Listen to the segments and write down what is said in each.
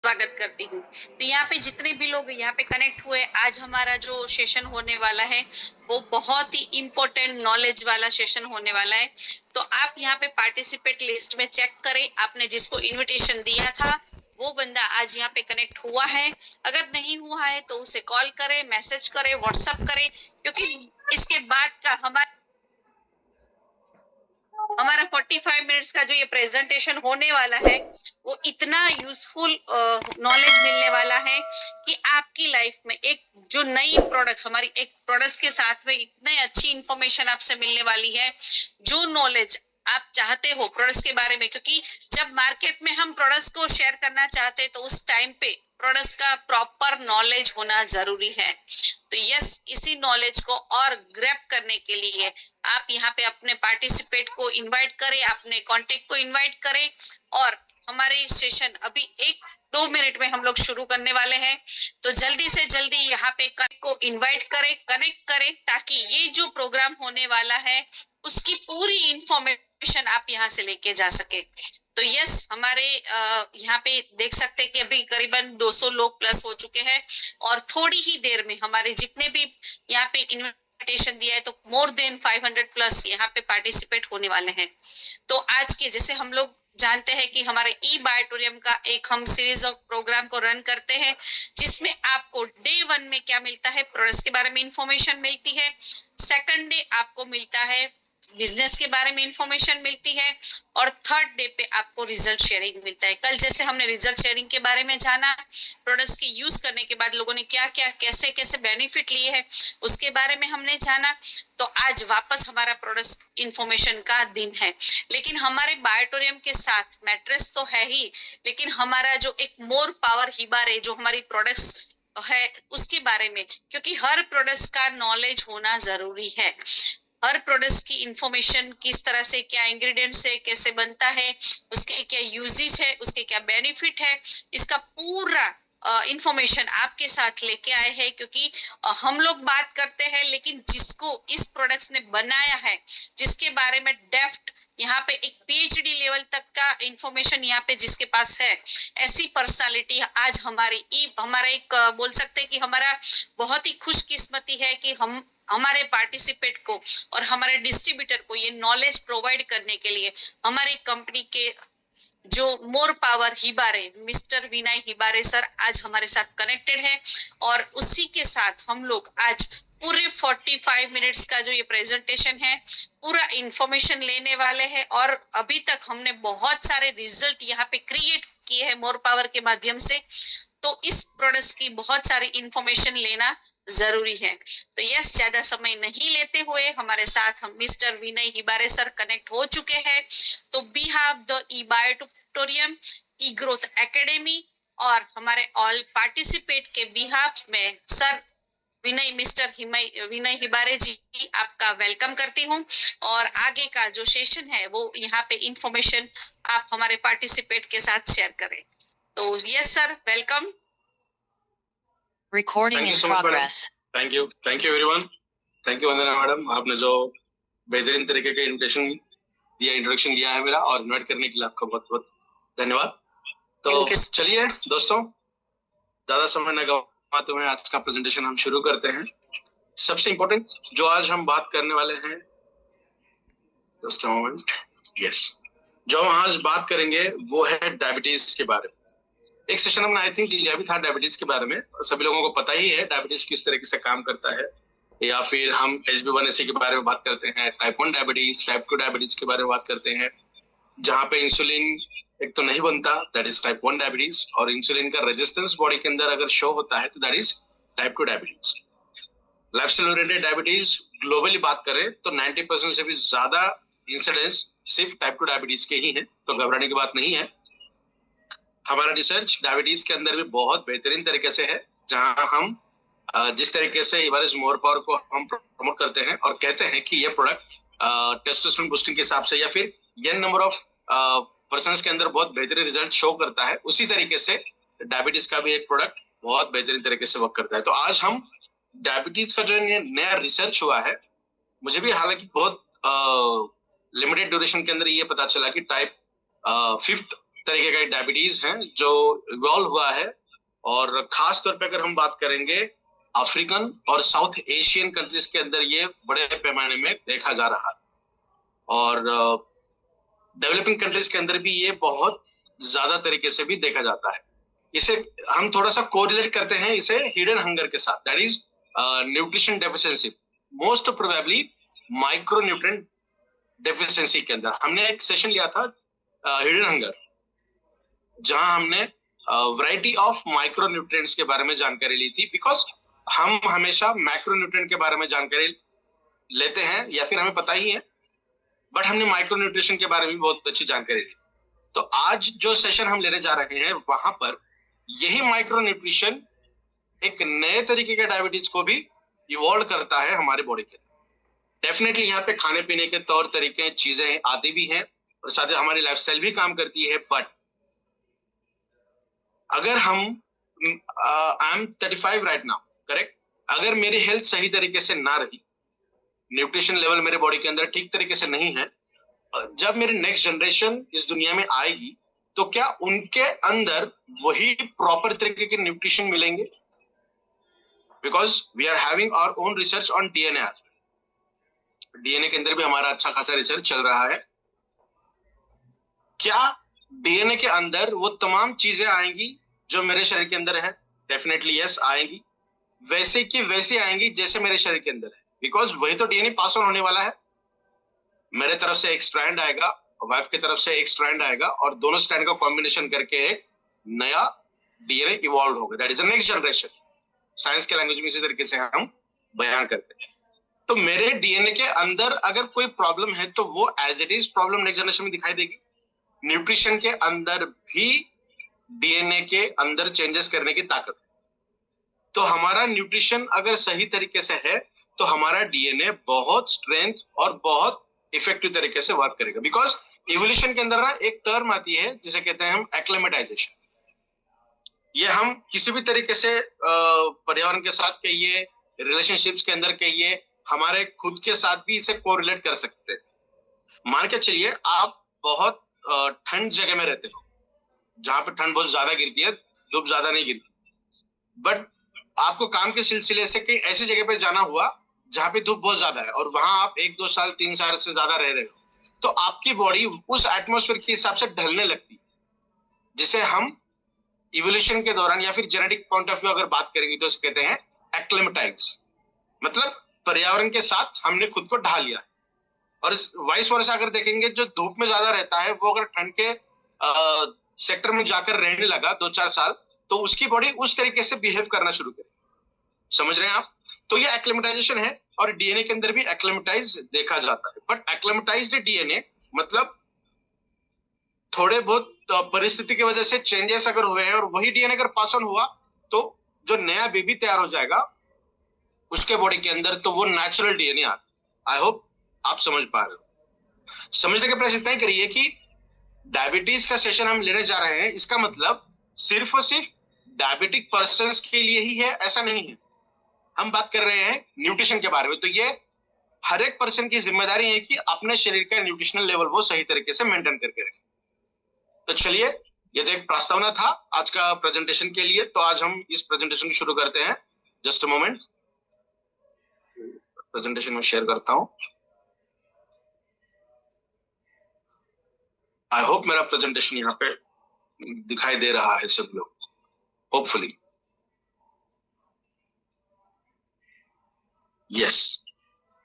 स्वागत करती हूँ। तो यहाँ पे जितने भी लोग यहाँ पे कनेक्ट हुए, आज हमारा जो सेशन होने वाला है वो बहुत ही इम्पोर्टेंट नॉलेज वाला सेशन होने वाला है। तो आप यहाँ पे पार्टिसिपेट लिस्ट में चेक करें, आपने जिसको इनविटेशन दिया था वो बंदा आज यहाँ पे कनेक्ट हुआ है। अगर नहीं हुआ है तो उसे कॉल करें, मैसेज करें, व्हाट्सएप करें, क्योंकि इसके बाद का हमारा 45 मिनट्स का जो ये प्रेजेंटेशन होने वाला है वो इतना यूजफुल नॉलेज मिलने वाला है कि आपकी लाइफ में एक जो नई प्रोडक्ट्स, हमारी एक प्रोडक्ट्स के साथ में इतनी अच्छी इंफॉर्मेशन आपसे मिलने वाली है, जो नॉलेज आप चाहते हो प्रोडक्ट्स के बारे में। क्योंकि जब मार्केट में हम प्रोडक्ट्स को शेयर करना चाहते हैं तो उस टाइम पे प्रोडक्ट्स का प्रॉपर नॉलेज होना जरूरी है। तो यस, इसी नॉलेज को और ग्रैब करने के लिए आप यहाँ पे अपने पार्टिसिपेट को इनवाइट करें, अपने कांटेक्ट को इनवाइट करें, और हमारे सेशन अभी 1-2 मिनट में हम लोग शुरू करने वाले हैं। तो जल्दी से जल्दी यहाँ पे को इनवाइट करें, कनेक्ट करें, ताकि ये जो प्रोग्राम होने वाला है उसकी पूरी इंफॉर्मेशन आप यहाँ से लेके जा सके। तो यस, हमारे यहाँ पे देख सकते हैं कि अभी करीबन 200 लोग प्लस हो चुके हैं, और थोड़ी ही देर में हमारे जितने भी यहाँ पे इन्विटेशन दिया है तो मोर देन 500 प्लस यहाँ पे पार्टिसिपेट होने वाले हैं। तो आज के जैसे हम लोग जानते हैं कि हमारे ई बायोटोरियम का एक हम सीरीज ऑफ प्रोग्राम को रन करते हैं, जिसमें आपको डे 1 में क्या मिलता है, प्रोडक्ट्स के बारे में इंफॉर्मेशन मिलती है। सेकंड डे आपको मिलता है बिजनेस के बारे में इंफॉर्मेशन मिलती है, और थर्ड डे पे आपको रिजल्ट शेयरिंग मिलता है। कल जैसे हमने रिजल्ट शेयरिंग के बारे में जाना, प्रोडक्ट्स के यूज करने के बाद लोगों ने क्या क्या कैसे कैसे बेनिफिट लिए हैं उसके बारे में हमने जाना। तो आज वापस हमारा प्रोडक्ट्स इंफॉर्मेशन का दिन है, लेकिन हमारे बायोटोरियम के साथ मैट्रेस तो है ही, लेकिन हमारा जो एक मोर पावर हिबारे जो हमारी प्रोडक्ट्स है उसके बारे में, क्योंकि हर प्रोडक्ट्स का नॉलेज होना जरूरी है। हर प्रोडक्ट्स की इंफॉर्मेशन, किस तरह से, क्या इंग्रेडिएंट्स है, कैसे बनता है, उसके क्या यूजेस है, उसके क्या बेनिफिट है, इसका पूरा इंफॉर्मेशन आपके साथ लेके आए हैं। क्योंकि हम लोग बात करते हैं, लेकिन जिसको इस प्रोडक्ट्स ने बनाया है, जिसके बारे में डेप्थ यहाँ पे एक पीएचडी लेवल तक का इंफॉर्मेशन यहाँ पे जिसके पास है, ऐसी पर्सनालिटी आज हमारा एक बोल सकते हैं कि हमारा बहुत ही खुशकिस्मती है कि हमारे पार्टिसिपेट को और हमारे डिस्ट्रीब्यूटर को ये नॉलेज प्रोवाइड करने के लिए हमारी कंपनी के जो more power Hibare, mister Vinay Hibare sir आज हमारे साथ कनेक्टेड है, और उसी के साथ हम लोग आज पूरे 45 मिनट्स का जो ये प्रेजेंटेशन है पूरा इंफॉर्मेशन लेने वाले हैं। और अभी तक हमने बहुत सारे रिजल्ट यहाँ पे क्रिएट किए हैं मोर पावर के माध्यम से, तो इस प्रोडक्ट्स की बहुत सारी इंफॉर्मेशन लेना जरूरी है। तो यस, ज्यादा समय नहीं लेते हुए हमारे साथ हम mister Vinay Hibare sir connect हो चुके हैं। तो we have the E Biotorium, E growth academy, और हमारे ऑल पार्टिसिपेट के बिहाफ में सर मिस्टर विनय हिबारे जी आपका वेलकम करती हूँ। और आगे का जो सेशन है वो यहाँ पे इंफॉर्मेशन आप हमारे पार्टिसिपेट के साथ शेयर करें। तो yes sir, welcome. Recording in progress. Thank you everyone. Thank you Vandana madam, आपने जो बेहतरीन तरीके का इंट्रोडक्शन दिया है मेरा, और इन्वाइट करने के लिए आपका बहुत बहुत धन्यवाद। तो चलिए दोस्तों, ज्यादा समय न गवाते हुए आज का प्रेजेंटेशन हम शुरू करते हैं। सबसे इम्पोर्टेंट जो आज हम बात करने वाले हैं, जस्ट अ मोमेंट, यस, जो हम आज बात करेंगे वो है डायबिटीज के बारे में। एक सेशन हमने आई थिंक लिया भी था डायबिटीज के बारे में, सभी लोगों को पता ही है डायबिटीज किस तरीके से काम करता है, या फिर हम HbA1c के बारे में बात करते हैं, टाइप 1 डायबिटीज, टाइप 2 डायबिटीज के बारे में बात करते हैं, जहाँ पे इंसुलिन एक तो नहीं बनता, दैट इज टाइप 1 डायबिटीज, और इंसुलिन का रेजिस्टेंस बॉडी के अंदर अगर शो होता है तो that is type 2 diabetes. Lifestyle oriented diabetes globally बात करें तो 90% से भी ज्यादा इंसिडेंस सिर्फ टाइप 2 डायबिटीज के ही है, तो घबराने की बात नहीं है। हमारा रिसर्च डायबिटीज के अंदर भी बहुत बेहतरीन तरीके से है, जहां हम जिस तरीके से हिबारिस मोर पावर को हम प्रमोट करते हैं और कहते हैं कि ये प्रोडक्ट टेस्टोस्टेरोन बूस्टिंग के हिसाब से या फिर n नंबर ऑफ पर्सन्स के अंदर बहुत बेहतरीन रिजल्ट शो करता है, उसी तरीके से डायबिटीज का भी एक प्रोडक्ट बहुत बेहतरीन तरीके से वर्क करता है। तो आज हम डायबिटीज का जो नया रिसर्च हुआ है, मुझे भी हालांकि बहुत लिमिटेड ड्यूरेशन के अंदर ये पता चला कि टाइप 5th तरीके का डायबिटीज है जो इवॉल्व हुआ है, और खास तौर पे अगर हम बात करेंगे अफ्रीकन और साउथ एशियन कंट्रीज के अंदर ये बड़े पैमाने में देखा जा रहा है, और डेवलपिंग कंट्रीज के अंदर भी ये बहुत ज्यादा तरीके से भी देखा जाता है। इसे हम थोड़ा सा कोरिलेट करते हैं इसे हिडन हंगर के साथ, that is nutrition deficiency, most probably micro nutrient deficiency के अंदर। हमने एक सेशन लिया था हिडन हंगर, जहां हमने वैरायटी ऑफ माइक्रो न्यूट्रिएंट्स के बारे में जानकारी ली थी, बिकॉज हम हमेशा मैक्रो न्यूट्रिएंट के बारे में जानकारी लेते हैं या फिर हमें पता ही है, बट हमने माइक्रो न्यूट्रिशन के बारे में बहुत अच्छी जानकारी ली। तो आज जो सेशन हम लेने जा रहे हैं वहां पर यही माइक्रो न्यूट्रिशन एक नए तरीके के डायबिटीज को भी इवॉल्व करता है हमारे बॉडी के। डेफिनेटली यहाँ पे खाने पीने के तौर तरीके चीजें आती भी हैं और साथ ही हमारी लाइफस्टाइल भी काम करती है, बट अगर हम I am 35 right now, correct, अगर मेरी हेल्थ सही तरीके से ना रही, न्यूट्रिशन लेवल मेरे बॉडी के अंदर ठीक तरीके से नहीं है, जब मेरी नेक्स्ट जनरेशन इस दुनिया में आएगी तो क्या उनके अंदर वही प्रॉपर तरीके के न्यूट्रिशन मिलेंगे? Because we are having our own research on DNA. DNA के अंदर भी हमारा अच्छा खासा रिसर्च चल रहा है। क्या डीएनए के अंदर वो तमाम चीजें आएंगी जो मेरे शरीर के अंदर है? डेफिनेटली यस, आएंगी, वैसे की वैसे आएंगी जैसे मेरे शरीर के अंदर है, बिकॉज वही तो डीएनए पास ऑन होने वाला है। मेरे तरफ से एक स्ट्रैंड आएगा, वाइफ की तरफ से एक स्ट्रैंड आएगा, और दोनों स्ट्रैंड का कॉम्बिनेशन करके एक नया डीएनए इवॉल्व होगा, that is the next generation. Science के लैंग्वेज में इसी तरीके से हम बयान करते हैं। तो मेरे डीएनए के अंदर अगर कोई प्रॉब्लम है तो वो as it is problem next generation में दिखाई देगी। न्यूट्रिशन के अंदर भी डीएनए के अंदर चेंजेस करने की ताकत है। तो हमारा न्यूट्रिशन अगर सही तरीके से है तो हमारा डीएनए बहुत स्ट्रेंथ और बहुत इफेक्टिव तरीके से वर्क करेगा। बिकॉज इवोल्यूशन के अंदर ना एक टर्म आती है जिसे कहते हैं हम एक्लेमेटाइजेशन। ये हम किसी भी तरीके से पर्यावरण के साथ कहिए, रिलेशनशिप्स के अंदर कहिए, हमारे खुद के साथ भी इसे कोरिलेट कर सकते हैं। मान के चलिए आप बहुत ठंड जगह में रहते हो, जहां पे ठंड बहुत ज्यादा गिरती है, धूप ज्यादा नहीं गिरती, बट आपको काम के सिलसिले से कहीं ऐसी जगह पे जाना हुआ जहां पे धूप बहुत ज्यादा है, और वहां आप 1, 2 साल 3 साल से ज्यादा रह रहे हो, तो आपकी बॉडी उस एटमॉस्फेयर के हिसाब से ढलने लगती, जिसे हम इवोल्यूशन के दौरान या फिर जेनेटिक पॉइंट ऑफ व्यू अगर बात करेंगे तो कहते हैं एक्लेमेटाइज। मतलब पर्यावरण के साथ हमने खुद को ढाल लिया। और वाइस वर्सा अगर देखेंगे, जो धूप में ज्यादा रहता है वो अगर ठंड के सेक्टर में जाकर रहने लगा 2-4 साल, तो उसकी बॉडी उस तरीके से बिहेव करना शुरू करे। समझ रहे हैं आप? तो ये एक्लेमेटाइजेशन है, और डीएनए के अंदर भी एक्लेमेटाइज देखा जाता है। बट एक्लेमेटाइज्ड डीएनए मतलब थोड़े बहुत परिस्थिति की वजह से चेंजेस अगर हुए हैं और वही डीएनए अगर पास ऑन हुआ, तो जो नया बेबी तैयार हो जाएगा उसके बॉडी के अंदर, तो वो नेचुरल डीएनए आता। आई होप आप समझ पा रहे हो। समझने का प्रयास इतना ही करिए कि डायबिटीज का सेशन हम लेने जा रहे हैं, इसका मतलब सिर्फ और सिर्फ डायबिटिक पर्संस के लिए ही है ऐसा नहीं है। हम बात कर रहे हैं न्यूट्रिशन के बारे में, तो ये हर एक पर्सन की जिम्मेदारी है कि अपने शरीर का न्यूट्रिशनल लेवल वो सही तरीके से मेंटेन करके रखे। तो चलिए, ये तो एक प्रस्तावना था आज का प्रेजेंटेशन के लिए, तो आज हम इस प्रेजेंटेशन को शुरू करते हैं। जस्ट अ मोमेंट, प्रेजेंटेशन में शेयर करता हूं। आई होप मेरा प्रेजेंटेशन यहाँ पे दिखाई दे रहा है सब लोग, होपफुली यस।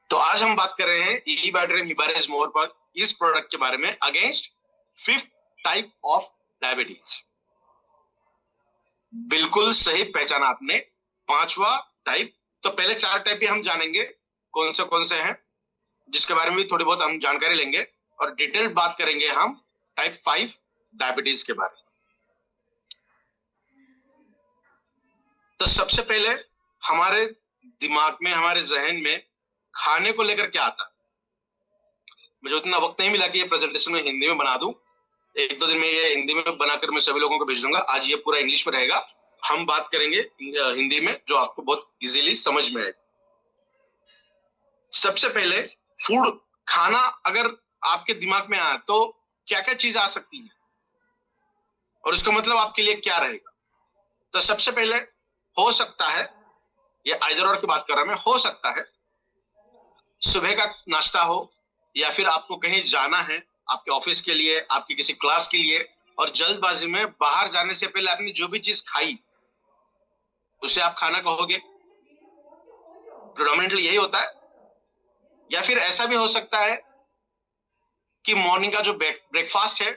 तो आज हम बात कर रहे हैं इबाइड्रेम हिबारेज मोर पर, इस प्रोडक्ट के बारे में, against 5th type of diabetes. बिल्कुल सही पहचाना आपने, 5वां टाइप। तो पहले 4 टाइप भी हम जानेंगे कौन से हैं, जिसके बारे में भी थोड़ी बहुत हम जानकारी लेंगे, और डिटेल बात करेंगे हम टाइप 5 डायबिटीज के बारे में। तो सबसे पहले हमारे दिमाग में, हमारे जहन में खाने को लेकर क्या आता है। मुझे उतना वक्त नहीं मिला कि ये प्रेजेंटेशन में हिंदी में बना दूं। 1-2 दिन में ये हिंदी में बनाकर मैं सभी लोगों को भेज दूंगा। आज ये पूरा इंग्लिश में रहेगा, हम बात करेंगे हिंदी में, जो आपको बहुत इजीली समझ में आए। सबसे पहले फूड, खाना अगर आपके दिमाग में आए तो क्या क्या चीज आ सकती है? और उसका मतलब आपके लिए क्या रहेगा। तो सबसे पहले हो सकता है, ये आइदर और की बात कर रहा मैं, हो सकता है सुबह का नाश्ता हो, या फिर आपको कहीं जाना है आपके ऑफिस के लिए, आपकी किसी क्लास के लिए, और जल्दबाजी में बाहर जाने से पहले आपने जो भी चीज खाई उसे आप खाना कहोगे। प्रेडोमिनेटली यही होता है। या फिर ऐसा भी हो सकता है कि मॉर्निंग का जो ब्रेकफास्ट है,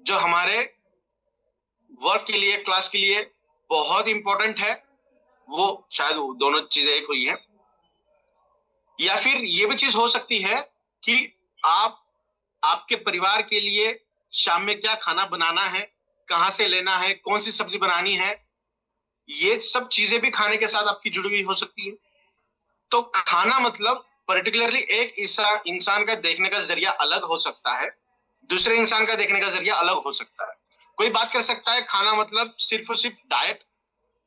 जो हमारे वर्क के लिए, क्लास के लिए बहुत इंपॉर्टेंट है, वो शायद वो दोनों चीजें एक हुई हैं। या फिर ये भी चीज हो सकती है कि आप आपके परिवार के लिए शाम में क्या खाना बनाना है, कहां से लेना है, कौन सी सब्जी बनानी है, ये सब चीजें भी खाने के साथ आपकी जुड़ी हुई हो सकती है। तो खाना मतलब पर्टिकुलरली एक इंसान का देखने का जरिया अलग हो सकता है, दूसरे इंसान का देखने का जरिया अलग हो सकता है। कोई बात कर सकता है खाना मतलब सिर्फ और सिर्फ डाइट,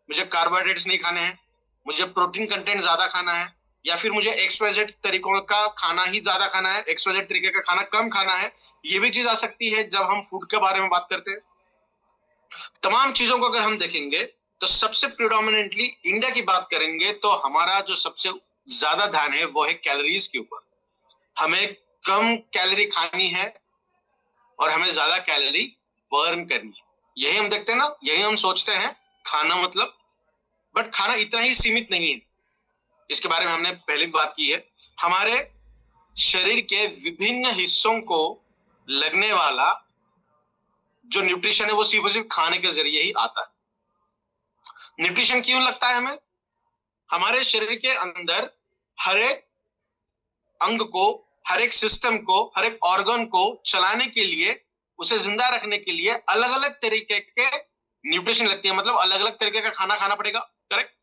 मुझे कार्बोहाइड्रेट्स नहीं खाने हैं, मुझे प्रोटीन कंटेंट ज्यादा खाना है, या फिर मुझे एक्सवाइजेड तरीकों का खाना ही ज्यादा खाना है, एक्सवाइजेड तरीके का खाना कम खाना है। ये भी चीज आ सकती है जब हम फूड के बारे में बात करते हैं। तमाम चीजों को अगर हम देखेंगे तो सबसे प्रिडोमिनेंटली इंडिया की बात करेंगे तो हमारा जो सबसे ज्यादा ध्यान है वो है कैलोरीज के ऊपर। हमें कम कैलोरी खानी है और हमें ज्यादा कैलोरी बर्न करनी है। यही हम देखते हैं ना, यही हम सोचते हैं खाना मतलब। बट खाना इतना ही सीमित नहीं है, इसके बारे में हमने पहले भी बात की है। हमारे शरीर के विभिन्न हिस्सों को लगने वाला जो न्यूट्रिशन है वो सिर्फ और सिर्फ खाने के जरिए ही आता है। न्यूट्रिशन क्यों लगता है हमें? हमारे शरीर के अंदर हर एक अंग को, हर एक सिस्टम को, हर एक ऑर्गन को चलाने के लिए, उसे जिंदा रखने के लिए अलग अलग तरीके के न्यूट्रिशन लगती है, मतलब अलग अलग तरीके का खाना खाना पड़ेगा। करेक्ट।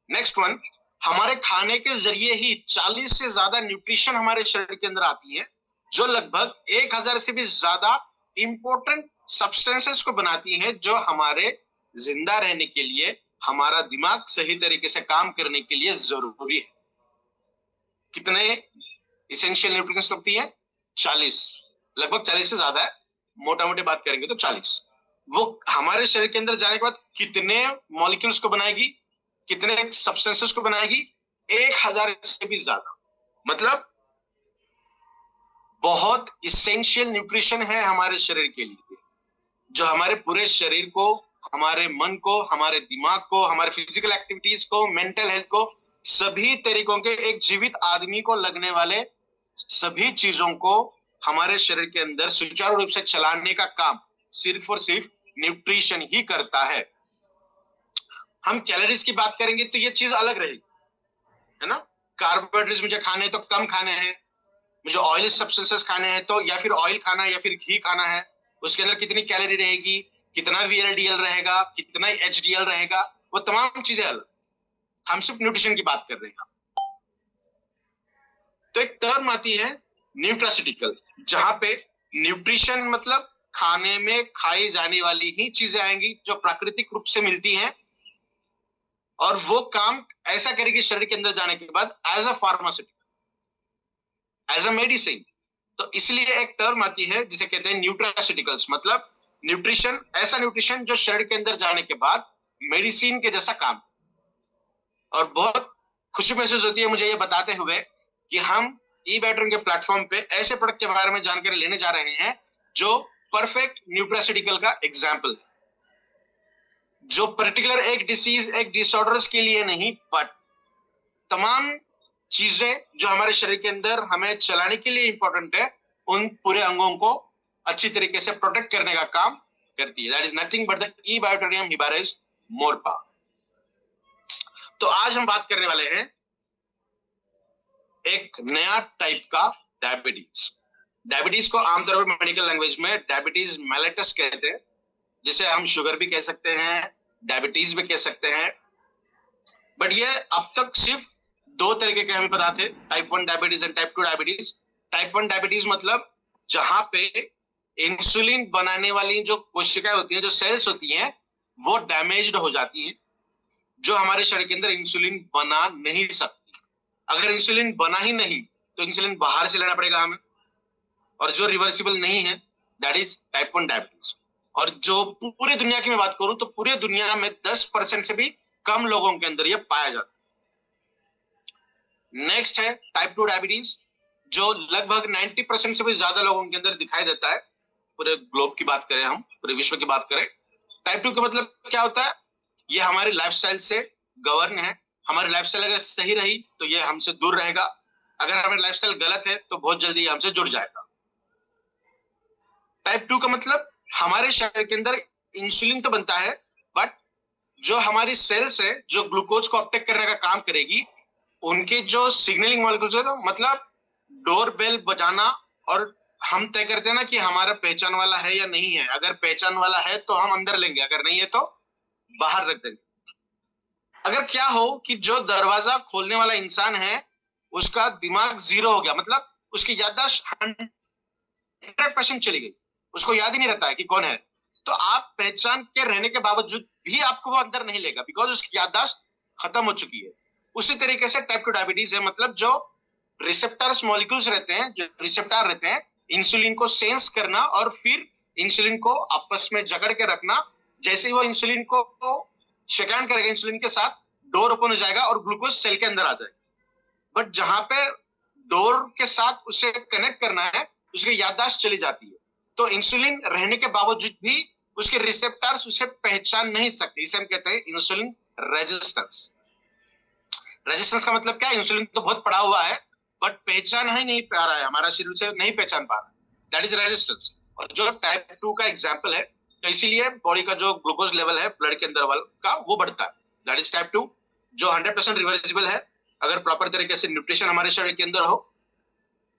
नेक्स्ट वन, हमारे खाने के जरिए ही 40 से ज्यादा न्यूट्रिशन हमारे शरीर के अंदर आती है, जो लगभग 1000 से भी ज्यादा इंपॉर्टेंट सब्सटेंसेस को बनाती है, जो हमारे जिंदा रहने के लिए, हमारा दिमाग सही तरीके से काम करने के लिए जरूरी है। कितने इसेंशियल न्यूट्रिएंट्स लगती है? 40, लगभग 40 से ज्यादा है, मोटा मोटी बात करेंगे तो 40। वो हमारे शरीर के अंदर जाने के बाद कितने मॉलिक्यूल्स को बनाएगी, कितने सब्सटेंसेस को बनाएगी? 1000 से भी ज्यादा। मतलब बहुत इसेंशियल न्यूट्रिशन है हमारे शरीर के लिए, जो हमारे पूरे शरीर को, हमारे मन को, हमारे दिमाग को, हमारे फिजिकल एक्टिविटीज को, मेंटल हेल्थ को, सभी तरीकों के एक जीवित आदमी को लगने वाले सभी चीजों को हमारे शरीर के अंदर सुचारू रूप से चलाने का काम सिर्फ और सिर्फ न्यूट्रिशन ही करता है। हम कैलोरीज की बात करेंगे तो ये चीज अलग रहेगी, है ना। कार्बोहाइड्रेट्स मुझे खाने तो कम खाने हैं, मुझे ऑयली सब्सटेंसेस खाने हैं तो या फिर ऑयल खाना है या फिर घी खाना है, उसके अंदर कितनी कैलोरी रहेगी, कितना VLDL रहेगा, कितना HDL रहेगा, वो तमाम चीजें अलग। हम सिर्फ न्यूट्रिशन की बात कर रहे हैं। तो एक टर्म आती है न्यूट्रास्यूटिकल, जहां पे न्यूट्रिशन मतलब खाने में खाई जाने वाली ही चीजें आएंगी जो प्राकृतिक रूप से मिलती हैं, और वो काम ऐसा करेगी शरीर के अंदर जाने के बाद as a pharmaceutical, as a medicine. तो इसलिए एक टर्म आती है जिसे कहते हैं न्यूट्रास्यूटिकल्स, मतलब न्यूट्रिशन, ऐसा न्यूट्रिशन जो शरीर के अंदर जाने के बाद मेडिसिन के जैसा काम। और बहुत खुशी महसूस होती है मुझे ये बताते हुए कि हम ई-बैटरिंग के प्लेटफॉर्म पे ऐसे प्रोडक्ट के बारे में जानकारी लेने जा रहे हैं जो परफेक्ट न्यूट्रास्यूटिकल का एग्जाम्पल है, जो पर्टिकुलर एक डिसीज, एक डिसऑर्डर्स के लिए नहीं, बट तमाम चीजें जो हमारे शरीर के अंदर हमें चलाने के लिए इंपॉर्टेंट है, उन पूरे अंगों को अच्छी तरीके से प्रोटेक्ट करने का काम करती है। That is nothing but the E Biotorium हिबारिस मोरपा। तो आज हम बात करने वाले हैं एक नया टाइप का डायबिटीज। डायबिटीज को आमतौर पर मेडिकल लैंग्वेज में डायबिटीज मेलिटस कहते हैं, जिसे हम शुगर भी कह सकते हैं, डायबिटीज भी कह सकते हैं। बट ये अब तक सिर्फ दो तरीके के हमें पता थे, type 1 diabetes and type 2 diabetes. Type 1 diabetes मतलब जहां पे इंसुलिन बनाने वाली जो कोशिकाएं होती हैं, जो सेल्स होती हैं, वो डैमेज्ड हो जाती हैं, जो हमारे शरीर के अंदर इंसुलिन बना नहीं सकती। अगर इंसुलिन बना ही नहीं तो इंसुलिन बाहर से लेना पड़ेगा हमें, और जो रिवर्सिबल नहीं है, दैट इज टाइप 1 डायबिटीज। और जो पूरी दुनिया की मैं बात करूं तो पूरी दुनिया में 10% से भी कम लोगों के अंदर ये पाया जाता है। नेक्स्ट है टाइप 2 डायबिटीज, जो लगभग 90% से भी ज्यादा लोगों के अंदर दिखाई देता है। पूरे ग्लोब की बात करें, हम पूरे विश्व की बात करें, टाइप 2 का मतलब क्या होता है? ये हमारी लाइफस्टाइल से गवर्न है। हमारी लाइफस्टाइल अगर सही रही तो ये हमसे दूर रहेगा, अगर हमारी लाइफस्टाइल गलत है तो बहुत जल्दी ये हमसे जुड़ जाएगा। टाइप 2 का मतलब हमारे शरीर के अंदर इंसुलिन तो बनता है, बट जो हमारी सेल्स है जो ग्लूकोज को अपटेक करने का काम करेगी, उनके जो सिग्नलिंग मॉलिक्यूल्स है, तो मतलब डोर बेल बजाना, और हम तय करते हैं ना कि हमारा पहचान वाला है या नहीं है। अगर पहचान वाला है तो हम अंदर लेंगे, अगर नहीं है तो बाहर रख देंगे। अगर क्या हो कि जो दरवाजा खोलने वाला इंसान है उसका दिमाग 0 हो गया, मतलब उसकी याददाश्त 100% चली गई, उसको याद ही नहीं रहता है कि कौन है, तो आप पहचान के रहने के बावजूद भी आपको वो अंदर नहीं लेगा, बिकॉज उसकी याददाश्त खत्म हो चुकी है। उसी तरीके से टाइप 2 डायबिटीज है, मतलब जो रिसेप्टर्स मॉलिक्यूल्स रहते हैं, जो रिसेप्टर रहते हैं इंसुलिन को सेंस करना और फिर इंसुलिन को आपस में जकड़ के रखना। जैसे ही वो इंसुलिन को सेकंड करेगा, इंसुलिन के साथ डोर ओपन हो जाएगा और ग्लूकोज सेल के अंदर आ जाएगा। बट जहां पे डोर के साथ उसे कनेक्ट करना है उसकी याददाश्त चली जाती है, तो इंसुलिन रहने के बावजूद भी उसके रिसेप्टर्स उसे पहचान नहीं सकते। इसे हम कहते हैं इंसुलिन रेजिस्टेंस। रेजिस्टेंस का मतलब क्या है? इंसुलिन तो बहुत पड़ा हुआ है बट पहचान ही नहीं पा रहा है, हमारा शरीर से नहीं पहचान पा रहा है, दैट इज रेजिस्टेंस। और जो टाइप 2 का एग्जाम्पल है, तो इसीलिए बॉडी का जो ग्लूकोज लेवल है ब्लड के अंदर वाला का, वो बढ़ता है, दैट इज टाइप 2, जो 100% रिवर्सिबल है अगर प्रॉपर तरीके से न्यूट्रिशन हमारे शरीर के अंदर हो।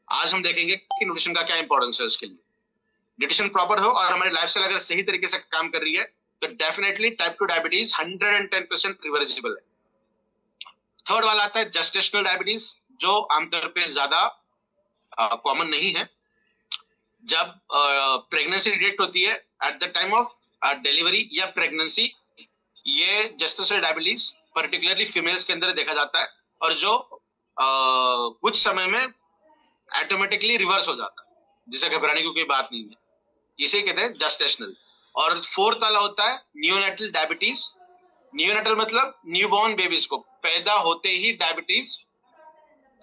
आज हम देखेंगे कि न्यूट्रिशन का क्या इंपॉर्टेंस है उसके लिए। न्यूट्रिशन प्रॉपर हो और हमारी लाइफस्टाइल अगर सही तरीके से काम कर रही है तो डेफिनेटली टाइप 2 डायबिटीज 110% रिवर्सिबल है। थर्ड वाला आता है जेस्टेशनल डायबिटीज, जो आमतौर पे ज्यादा कॉमन नहीं है। जब प्रेगनेंसी डिटेक्ट होती है at the time of delivery या प्रेगनेंसी, ये जेस्टेशनल डायबिटीज पर्टिकुलरली फीमेल्स के अंदर देखा जाता है, और जो कुछ समय में ऑटोमेटिकली रिवर्स हो जाता है, जिसे घबराने की कोई बात नहीं है, इसे कहते हैं जेस्टेशनल। और फोर्थ वाला होता है नियोनेटल डायबिटीज। नियोनेटल मतलब न्यूबॉर्न बेबीज को पैदा होते ही डायबिटीज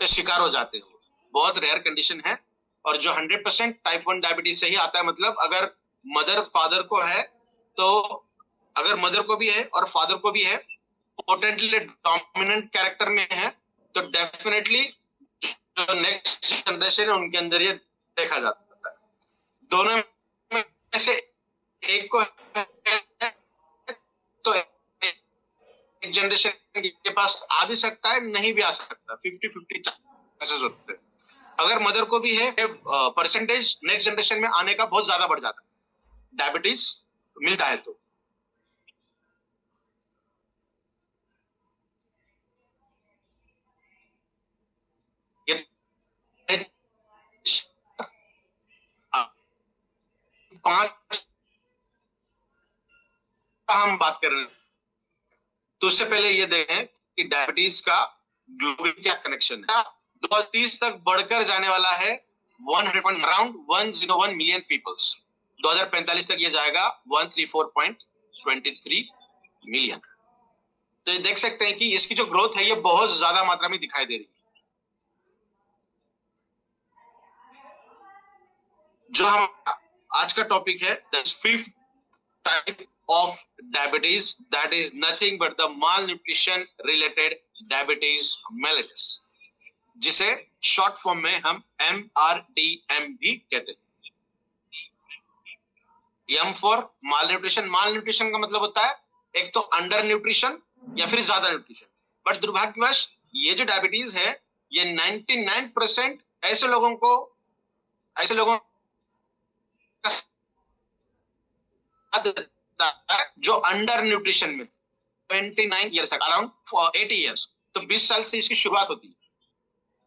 का शिकार हो जाते हैं, बहुत रेयर कंडीशन है। और जो 100% टाइप 1 डायबिटीज से ही आता है, मतलब अगर मदर फादर को है, तो अगर मदर को भी है और फादर को भी है, पोटेंशियली डोमिनेंट कैरेक्टर में है, तो डेफिनेटली जो नेक्स्ट जनरेशन है उनके अंदर ये देखा जाता है। दोनों में से एक को है तो एक जनरेशन के पास आ भी सकता है, नहीं भी आ सकता, 50-50 चांसेस होते हैं। अगर मदर को भी है, परसेंटेज नेक्स्ट जनरेशन में आने का बहुत ज्यादा बढ़ जाता है, डायबिटीज मिलता है तो। ये 5 हम बात कर रहे हैं, तो उससे पहले ये देखें कि डायबिटीज का ग्लोबल क्या कनेक्शन है। 2030 तक बढ़कर जाने वाला है अराउंड 101 मिलियन पीपल्स। 2045 तक ये जाएगा 134.23 मिलियन। तो ये देख सकते हैं कि इसकी जो ग्रोथ है ये बहुत ज्यादा मात्रा में दिखाई दे रही है। जो हम आज का टॉपिक है, the 5th type of diabetes, that is nothing but the malnutrition related diabetes mellitus, जिसे शॉर्ट फॉर्म में हम MRDM भी कहते हैं। M for malnutrition। malnutrition का मतलब होता है एक तो अंडर न्यूट्रिशन या फिर ज्यादा न्यूट्रिशन। बट दुर्भाग्यवश ये जो डायबिटीज है ये 99% ऐसे लोगों जो अंडर न्यूट्रिशन में 29 ईयर्स अराउंड 80 ईयर्स, तो 20 साल से इसकी शुरुआत होती है।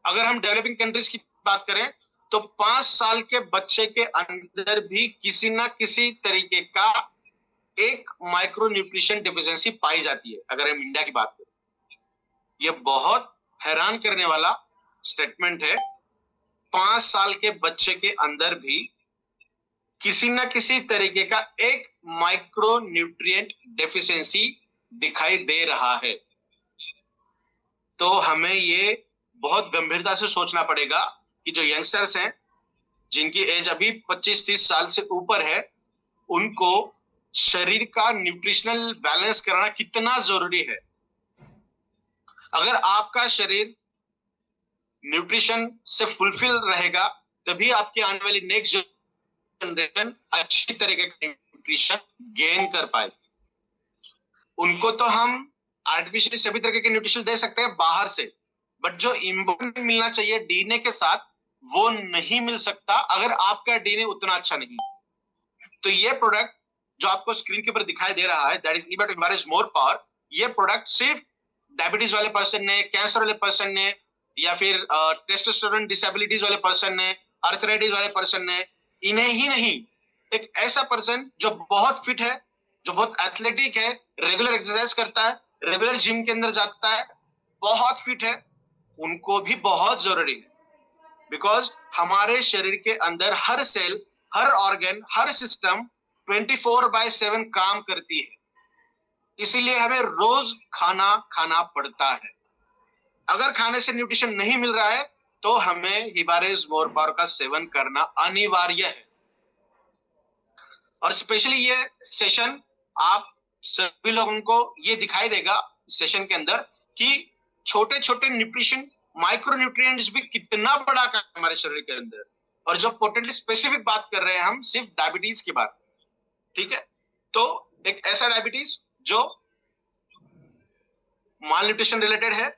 अगर हम डेवलपिंग कंट्रीज की बात करें तो 5 साल के बच्चे के अंदर भी किसी ना किसी तरीके का एक माइक्रो न्यूट्रिशन डिफिशियंसी पाई जाती है। अगर हम इंडिया की बात करें, यह बहुत हैरान करने वाला स्टेटमेंट है। 5 साल के बच्चे के अंदर भी किसी ना किसी तरीके का एक माइक्रो न्यूट्रिएंट डेफिशिएंसी दिखाई दे रहा है। तो हमें ये बहुत गंभीरता से सोचना पड़ेगा कि जो यंगस्टर्स हैं, जिनकी एज अभी 25-30 साल से ऊपर है, उनको शरीर का न्यूट्रिशनल बैलेंस करना कितना जरूरी है। अगर आपका शरीर न्यूट्रिशन से फुलफिल रहेगा, तभी आपकी आने वाली नेक्स्ट जनरेशन अच्छी तरीके का न्यूट्रिशन गेन कर पाए। उनको तो हम आर्टिफिशियली सभी तरीके के न्यूट्रिशन दे सकते हैं बाहर से, बट जो इम्पोर्टेंट मिलना चाहिए डीएनए के साथ, वो नहीं मिल सकता अगर आपका डीएनए उतना अच्छा नहीं। तो ये प्रोडक्ट जो आपको स्क्रीन के ऊपर दिखाई दे रहा है, दैट इज इबैट एनवायरस मोर पावर, ये प्रोडक्ट सिर्फ डायबिटीज वाले पर्सन ने, कैंसर वाले पर्सन ने, या फिर टेस्टोस्टेरोन डिसेबिलिटीज वाले पर्सन ने, आर्थराइटिस वाले पर्सन ने, इन्हें ही नहीं, एक ऐसा पर्सन जो बहुत फिट है, जो बहुत एथलेटिक है, रेगुलर एक्सरसाइज करता है, रेगुलर जिम के अंदर जाता है, बहुत फिट है, उनको भी बहुत जरूरी है। बिकॉज हमारे शरीर के अंदर हर सेल, हर ऑर्गन, हर सिस्टम 24/7 काम करती है। इसीलिए हमें रोज खाना खाना पड़ता है। अगर खाने से न्यूट्रिशन नहीं मिल रहा है, तो हमें हिबारेज मोर पावर का सेवन करना अनिवार्य है। और स्पेशली ये सेशन आप सभी लोगों को ये दिखाई देगा सेशन के अंदर कि छोटे छोटे न्यूट्रिशन, माइक्रो न्यूट्रिएंट्स भी कितना बड़ा काम है हमारे शरीर के अंदर। और जो पोटेंटली स्पेसिफिक बात कर रहे हैं हम, सिर्फ डायबिटीज की बात, ठीक है। तो एक ऐसा डायबिटीज जो माल न्यूट्रिशन रिलेटेड है,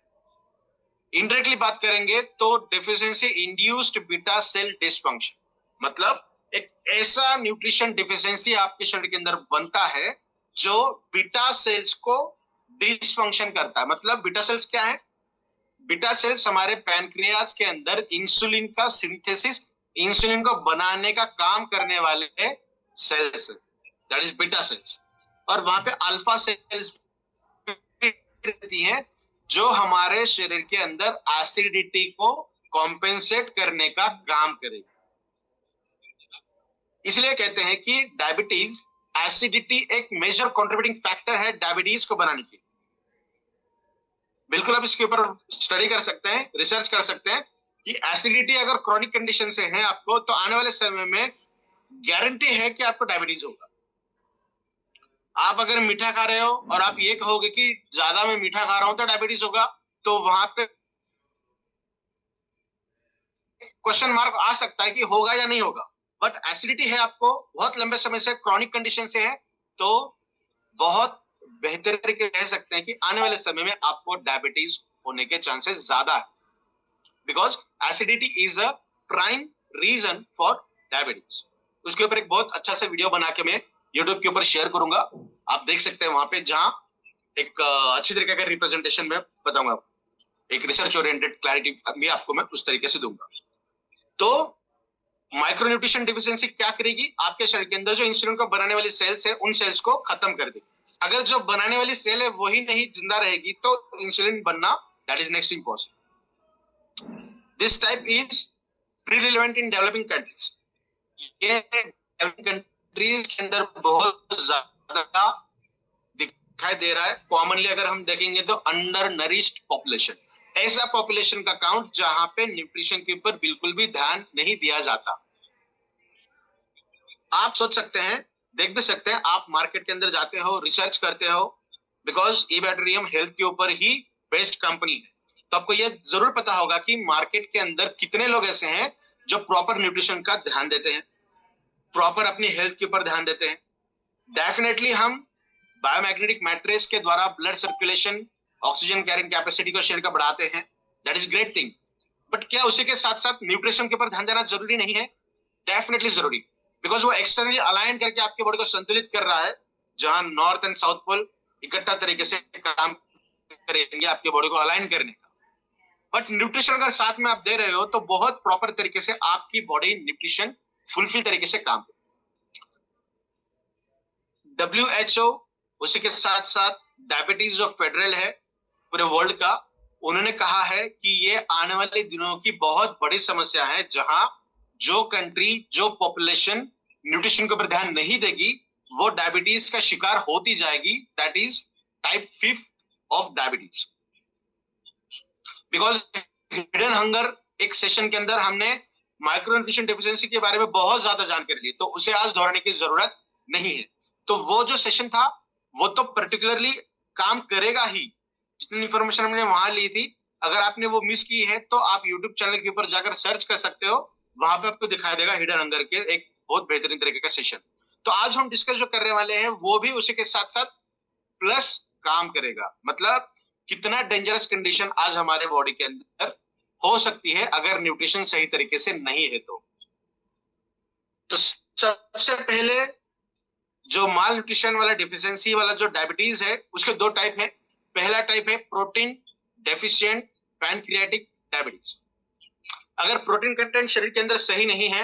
इनडायरेक्टली बात करेंगे तो deficiency induced beta cell dysfunction, मतलब एक ऐसा न्यूट्रिशन डिफिशिएंसी आपके शरीर के अंदर बनता है जो बीटा सेल्स को डिसफंक्शन करता है। मतलब बीटा सेल्स क्या है? बीटा सेल्स हमारे पैनक्रियाज के अंदर इंसुलिन का सिंथेसिस, इंसुलिन को बनाने का काम करने वाले cells, that is beta cells. और वहां पे अल्फा सेल्स रहती हैं जो हमारे शरीर के अंदर एसिडिटी को कॉम्पेंसेट करने का काम करेगी। इसलिए कहते हैं कि डायबिटीज, एसिडिटी एक मेजर कंट्रीब्यूटिंग फैक्टर है डायबिटीज को बनाने के। बिल्कुल आप इसके ऊपर स्टडी कर सकते हैं, रिसर्च कर सकते हैं कि एसिडिटी अगर क्रॉनिक कंडीशन से है आपको, तो आने वाले समय में गारंटी है कि आपको डायबिटीज होगा। आप अगर मीठा खा रहे हो और आप ये कहोगे कि ज्यादा मैं मीठा खा रहा हूं तो डायबिटीज होगा, तो वहां पे क्वेश्चन मार्क आ सकता है कि होगा या नहीं होगा। बट एसिडिटी है आपको, बहुत लंबे समय से क्रॉनिक कंडीशन से है, तो बहुत बेहतर तरीके कह सकते हैं कि आने वाले समय में आपको डायबिटीज होने के चांसेस ज्यादा है। Because acidity is a prime reason for diabetes. उसके ऊपर एक बहुत अच्छा सा वीडियो बना के मैं यूट्यूब के ऊपर शेयर करूंगा, आप देख सकते हैं वहां पे, जहां एक अच्छी तरीके का रिप्रेजेंटेशन में बताऊंगा, एक रिसर्च ओरिएंटेड क्लैरिटी भी आपको मैं उस तरीके से दूंगा। तो माइक्रोन्यूट्रिशन डिफिशियंसी क्या करेगी? आपके शरीर के अंदर जो इंसुलिन को बनाने वाली सेल्स है, उन सेल्स को खत्म कर देगी। अगर जो बनाने वाली सेल है वही नहीं जिंदा रहेगी, तो इंसुलिन बनना that is next impossible. This type is prevalent in developing countries. ये डेवलपिंग कंट्रीज के अंदर बहुत ज्यादा दिखाई दे रहा है। कॉमनली अगर हम देखेंगे तो अंडर नरिश्ड पॉपुलेशन, ऐसा पॉपुलेशन का काउंट जहां पे न्यूट्रिशन के ऊपर बिल्कुल भी ध्यान नहीं दिया जाता। आप सोच सकते हैं, देख भी सकते हैं, आप मार्केट के अंदर जाते हो, रिसर्च करते हो, बिकॉज इबैटरियम हेल्थ के ऊपर ही बेस्ड कंपनी है, तो आपको यह जरूर पता होगा कि मार्केट के अंदर कितने लोग ऐसे हैं जो प्रॉपर न्यूट्रिशन का ध्यान देते हैं, प्रॉपर अपनी हेल्थ के ऊपर ध्यान देते हैं। डेफिनेटली हम बायोमैग्नेटिक मैट्रिक्स के द्वारा blood circulation, oxygen carrying capacity को शरीर का बढ़ाते हैं, that is great thing. But क्या उसी के साथ साथ न्यूट्रिशन के ऊपर ध्यान देना जरूरी नहीं है? डेफिनेटली जरूरी, बिकॉज वो एक्सटर्नली अलाइन करके आपके बॉडी को संतुलित कर रहा है, जहां नॉर्थ एंड साउथ पोल इकट्ठा तरीके से काम करेंगे आपके बॉडी को अलाइन करने का। बट न्यूट्रिशन अगर साथ में आप दे रहे हो, तो बहुत प्रॉपर तरीके से आपकी बॉडी न्यूट्रिशन फुलफिल तरीके से काम करे। WHO उसी के साथ साथ डायबिटीज जो फेडरल है पूरे वर्ल्ड का, उन्होंने कहा है कि ये आने वाले दिनों की बहुत बड़ी समस्या है, जहां जो कंट्री, जो पॉपुलेशन न्यूट्रिशन के ऊपर ध्यान नहीं देगी वो डायबिटीज का शिकार होती जाएगी, that is type 5 of diabetes. Because hidden hunger एक सेशन के अंदर हमने माइक्रो न्यूट्रिशन डेफिशिएंसी के बारे में बहुत ज्यादा जानकारी ली, तो उसे आज दोहराने की जरूरत नहीं है। तो वो जो सेशन था वो तो पर्टिकुलरली काम करेगा ही, जितनी इंफॉर्मेशन हमने वहां ली थी। अगर आपने वो मिस की है तो आप यूट्यूब चैनल के ऊपर जाकर सर्च कर सकते हो, वहां पे आपको दिखाई देगा हिडन हंगर के एक बहुत बेहतरीन तरीके का सेशन। तो आज हम डिस्कस जो करने वाले हैं वो भी उसी के साथ साथ प्लस काम करेगा, मतलब कितना डेंजरस कंडीशन आज हमारे बॉडी के अंदर हो सकती है अगर न्यूट्रिशन सही तरीके से नहीं है तो सबसे पहले जो माल न्यूट्रिशन वाला डिफिशियंसी वाला जो डायबिटीज है उसके दो टाइप है। पहला टाइप है प्रोटीन डेफिशिएंट पैनक्रियाटिक डायबिटीज। अगर प्रोटीन कंटेंट शरीर के अंदर सही नहीं है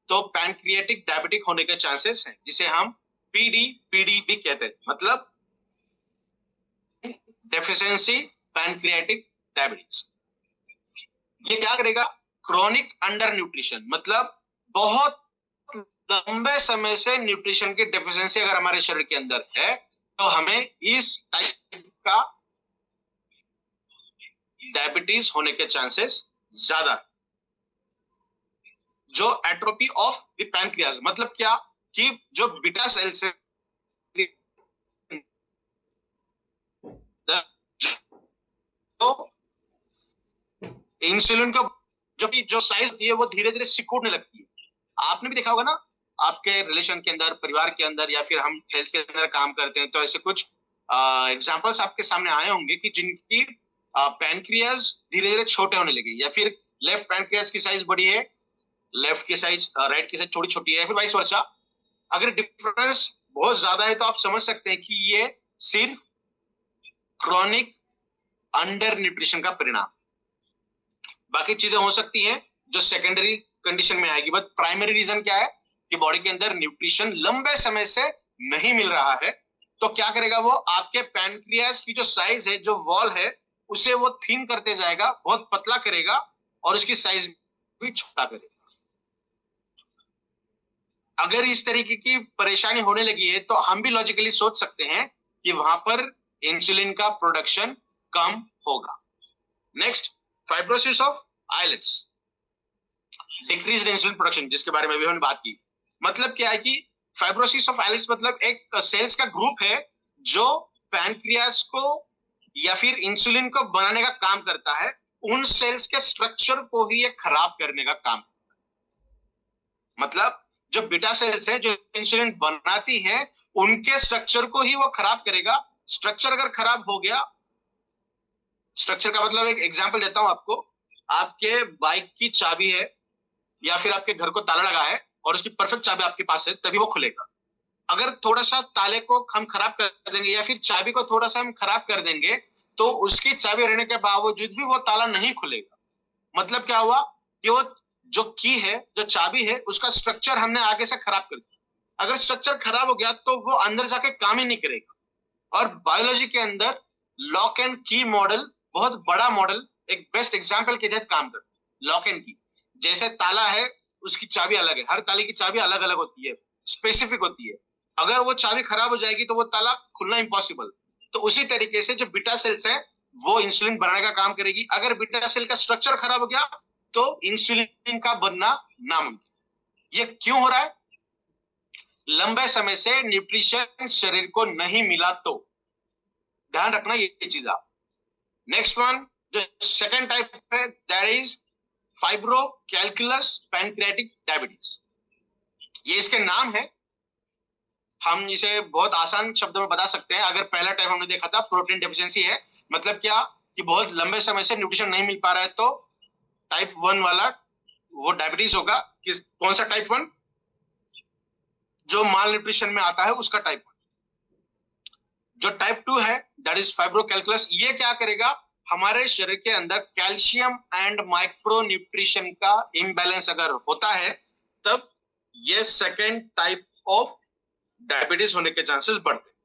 तो पैनक्रियाटिक डायबिटिक होने के चांसेस हैं, जिसे हम पीडी भी कहते हैं, मतलब डेफिशिएंसी पैनक्रियाटिक डायबिटीज। ये क्या करेगा? क्रोनिक अंडर न्यूट्रिशन, मतलब बहुत लंबे समय से न्यूट्रिशन की डेफिशिएंसी अगर हमारे शरीर के अंदर है तो हमें इस टाइप का डायबिटीज होने के चांसेस ज्यादा। जो एट्रोपी ऑफ द पैनक्रियाज, मतलब क्या कि जो बीटा सेल्स है तो इंसुलिन का जो साइज होती है वो धीरे धीरे सिकुड़ने लगती है। आपने भी देखा होगा ना, आपके रिलेशन के अंदर, परिवार के अंदर, या फिर हम हेल्थ के अंदर काम करते हैं तो ऐसे कुछ एग्जांपल्स आपके सामने आए होंगे कि जिनकी पैनक्रियाज धीरे धीरे छोटे होने लगे, या फिर लेफ्ट पैनक्रियाज की साइज बड़ी है, लेफ्ट की साइज राइट की साइज छोटी छोटी है, या फिर वाइस वर्सा। अगर डिफरेंस बहुत ज्यादा है तो आप समझ सकते हैं कि ये सिर्फ क्रोनिक अंडर न्यूट्रिशन का परिणाम। बाकी चीजें हो सकती हैं जो सेकेंडरी कंडीशन में आएगी, बट प्राइमरी रीजन क्या है कि बॉडी के अंदर न्यूट्रिशन लंबे समय से नहीं मिल रहा है। तो क्या करेगा वो? आपके पैनक्रियाज की जो साइज है, जो वॉल है, उसे वो थिन करते जाएगा, बहुत पतला करेगा और उसकी साइज भी छोटा करेगा। अगर इस तरीके की परेशानी होने लगी है तो हम भी लॉजिकली सोच सकते हैं कि वहां पर इंसुलिन का प्रोडक्शन कम होगा। Next, fibrosis of islets, decreased insulin production, जिसके बारे में भी हमने बात की। मतलब क्या है कि फाइब्रोसिस ऑफ आइलेट्स मतलब एक सेल्स का ग्रुप है जो पैनक्रियाज को या फिर इंसुलिन को बनाने का काम करता है। उन सेल्स के स्ट्रक्चर को ही ये खराब करने का काम, मतलब जो बीटा सेल्स है जो इंसुलिन बनाती है उनके स्ट्रक्चर को ही वो खराब करेगा। स्ट्रक्चर अगर खराब हो गया, स्ट्रक्चर का मतलब एक एग्जांपल देता हूं आपको। आपके बाइक की चाबी है या फिर आपके घर को ताला लगा है और उसकी परफेक्ट चाबी आपके पास है, तभी वो खुलेगा। अगर थोड़ा सा ताले को हम खराब कर देंगे या फिर चाबी को थोड़ा सा हम खराब कर देंगे तो उसकी चाबी रहने के बावजूद भी वो ताला नहीं खुलेगा। मतलब क्या हुआ कि वो जो की है, जो चाबी है, उसका स्ट्रक्चर हमने आगे से खराब कर दिया। अगर स्ट्रक्चर खराब हो गया तो वो अंदर जाके काम ही नहीं करेगा। और बायोलॉजी के अंदर लॉक एंड की मॉडल बहुत बड़ा मॉडल, एक बेस्ट एग्जांपल के तहत काम करता है। लॉक एंड की, जैसे ताला है उसकी चाबी अलग है, हर ताले की चाबी अलग अलग होती है, स्पेसिफिक होती है। अगर वो चाबी खराब हो जाएगी तो वो ताला खुलना इम्पॉसिबल। तो उसी तरीके से जो बीटा सेल्स है वो इंसुलिन बनाने का काम करेगी। अगर बीटा सेल का स्ट्रक्चर खराब हो गया तो इंसुलिन का बनना नामुमकिन। ये क्यों हो रहा है? लंबे समय से न्यूट्रिशन शरीर को नहीं मिला तो ध्यान रखना ये चीज आप। नेक्स्ट वन, जो सेकंड टाइप है, that is fibro calculus pancreatic diabetes. ये इसके नाम है, हम इसे बहुत आसान शब्दों में बता सकते हैं। अगर पहला टाइप हमने देखा था प्रोटीन डेफिशिएंसी है, मतलब क्या कि बहुत लंबे समय से न्यूट्रिशन नहीं मिल पा रहा है, तो टाइप 1 वाला वो डायबिटीज होगा। कौन सा टाइप 1? जो माल न्यूट्रिशन में आता है उसका टाइप 1। जो टाइप 2 है दैट इज फाइब्रो कैलकुलस। ये क्या करेगा? हमारे शरीर के अंदर कैल्शियम एंड माइक्रो न्यूट्रिशन का इम्बैलेंस अगर होता है तब ये सेकेंड टाइप ऑफ डायबिटीज होने के चांसेस बढ़ते हैं।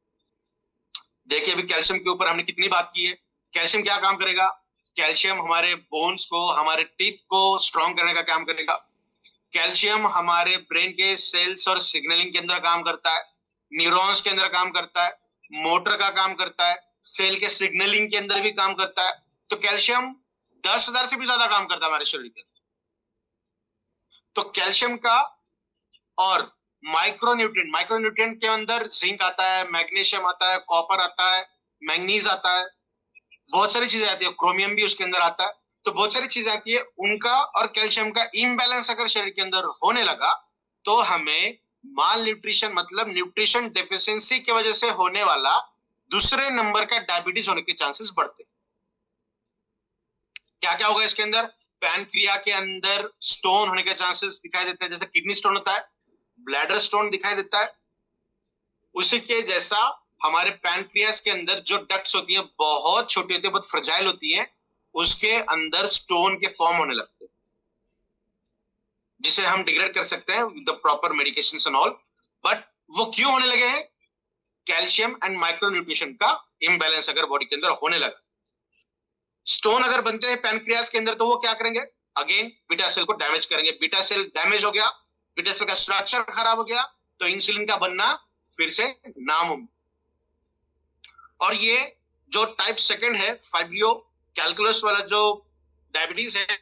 देखिए अभी कैल्शियम के ऊपर हमने कितनी बात की है। कैल्शियम क्या काम करेगा? कैल्शियम हमारे बोन्स को, हमारे टीथ को स्ट्रॉन्ग करने का काम करेगा। कैल्शियम हमारे ब्रेन के सेल्स और सिग्नलिंग के अंदर काम करता है, न्यूरॉन्स के अंदर काम करता है, मोटर का काम करता है, सेल के सिग्नलिंग के अंदर भी काम करता है। तो कैल्शियम 10,000 से भी ज्यादा काम करता है हमारे शरीर के अंदर। तो कैल्शियम का और माइक्रोन्यूट्रिएंट के अंदर जिंक आता है, मैग्नीशियम आता है, कॉपर आता है, मैंगनीज आता है, बहुत सारी चीजें आती है, क्रोमियम भी उसके अंदर आता है। तो बहुत सारी चीजें आती है, उनका और कैल्शियम का इम्बैलेंस अगर शरीर के अंदर होने लगा तो हमें माल न्यूट्रिशन मतलब न्यूट्रिशन डेफिशिएंसी की वजह से होने वाला दूसरे नंबर का डायबिटीज होने के चांसेस बढ़ते। क्या क्या होगा इसके अंदर? पैनक्रिया के अंदर स्टोन होने के चांसेस दिखाई देते हैं, जैसे किडनी स्टोन होता है, ब्लैडर स्टोन दिखाई देता है। उसी के जैसा हमारे पैनक्रियास के अंदर जो डक्ट्स होती हैं बहुत छोटी होती है, बहुत फ्रजाइल होती हैं, उसके अंदर स्टोन के फॉर्म होने लगते हैं, जिसे हम डिग्रेड कर सकते हैं with the proper medications and all. But वो क्यों होने लगे हैं? कैल्शियम एंड माइक्रोन्यूट्रिशन का इम्बैलेंस अगर बॉडी के अंदर होने लगा। स्टोन अगर बनते हैं पैनक्रियास के अंदर तो वो क्या करेंगे? अगेन बीटा सेल को डैमेज करेंगे। बीटा सेल डैमेज हो गया, बीटा सेल का स्ट्रक्चर खराब हो गया, तो इंसुलिन का बनना फिर से नामुमकिन। और ये जो टाइप सेकंड है फाइब्रियो कैलकुलस वाला जो डायबिटीज है,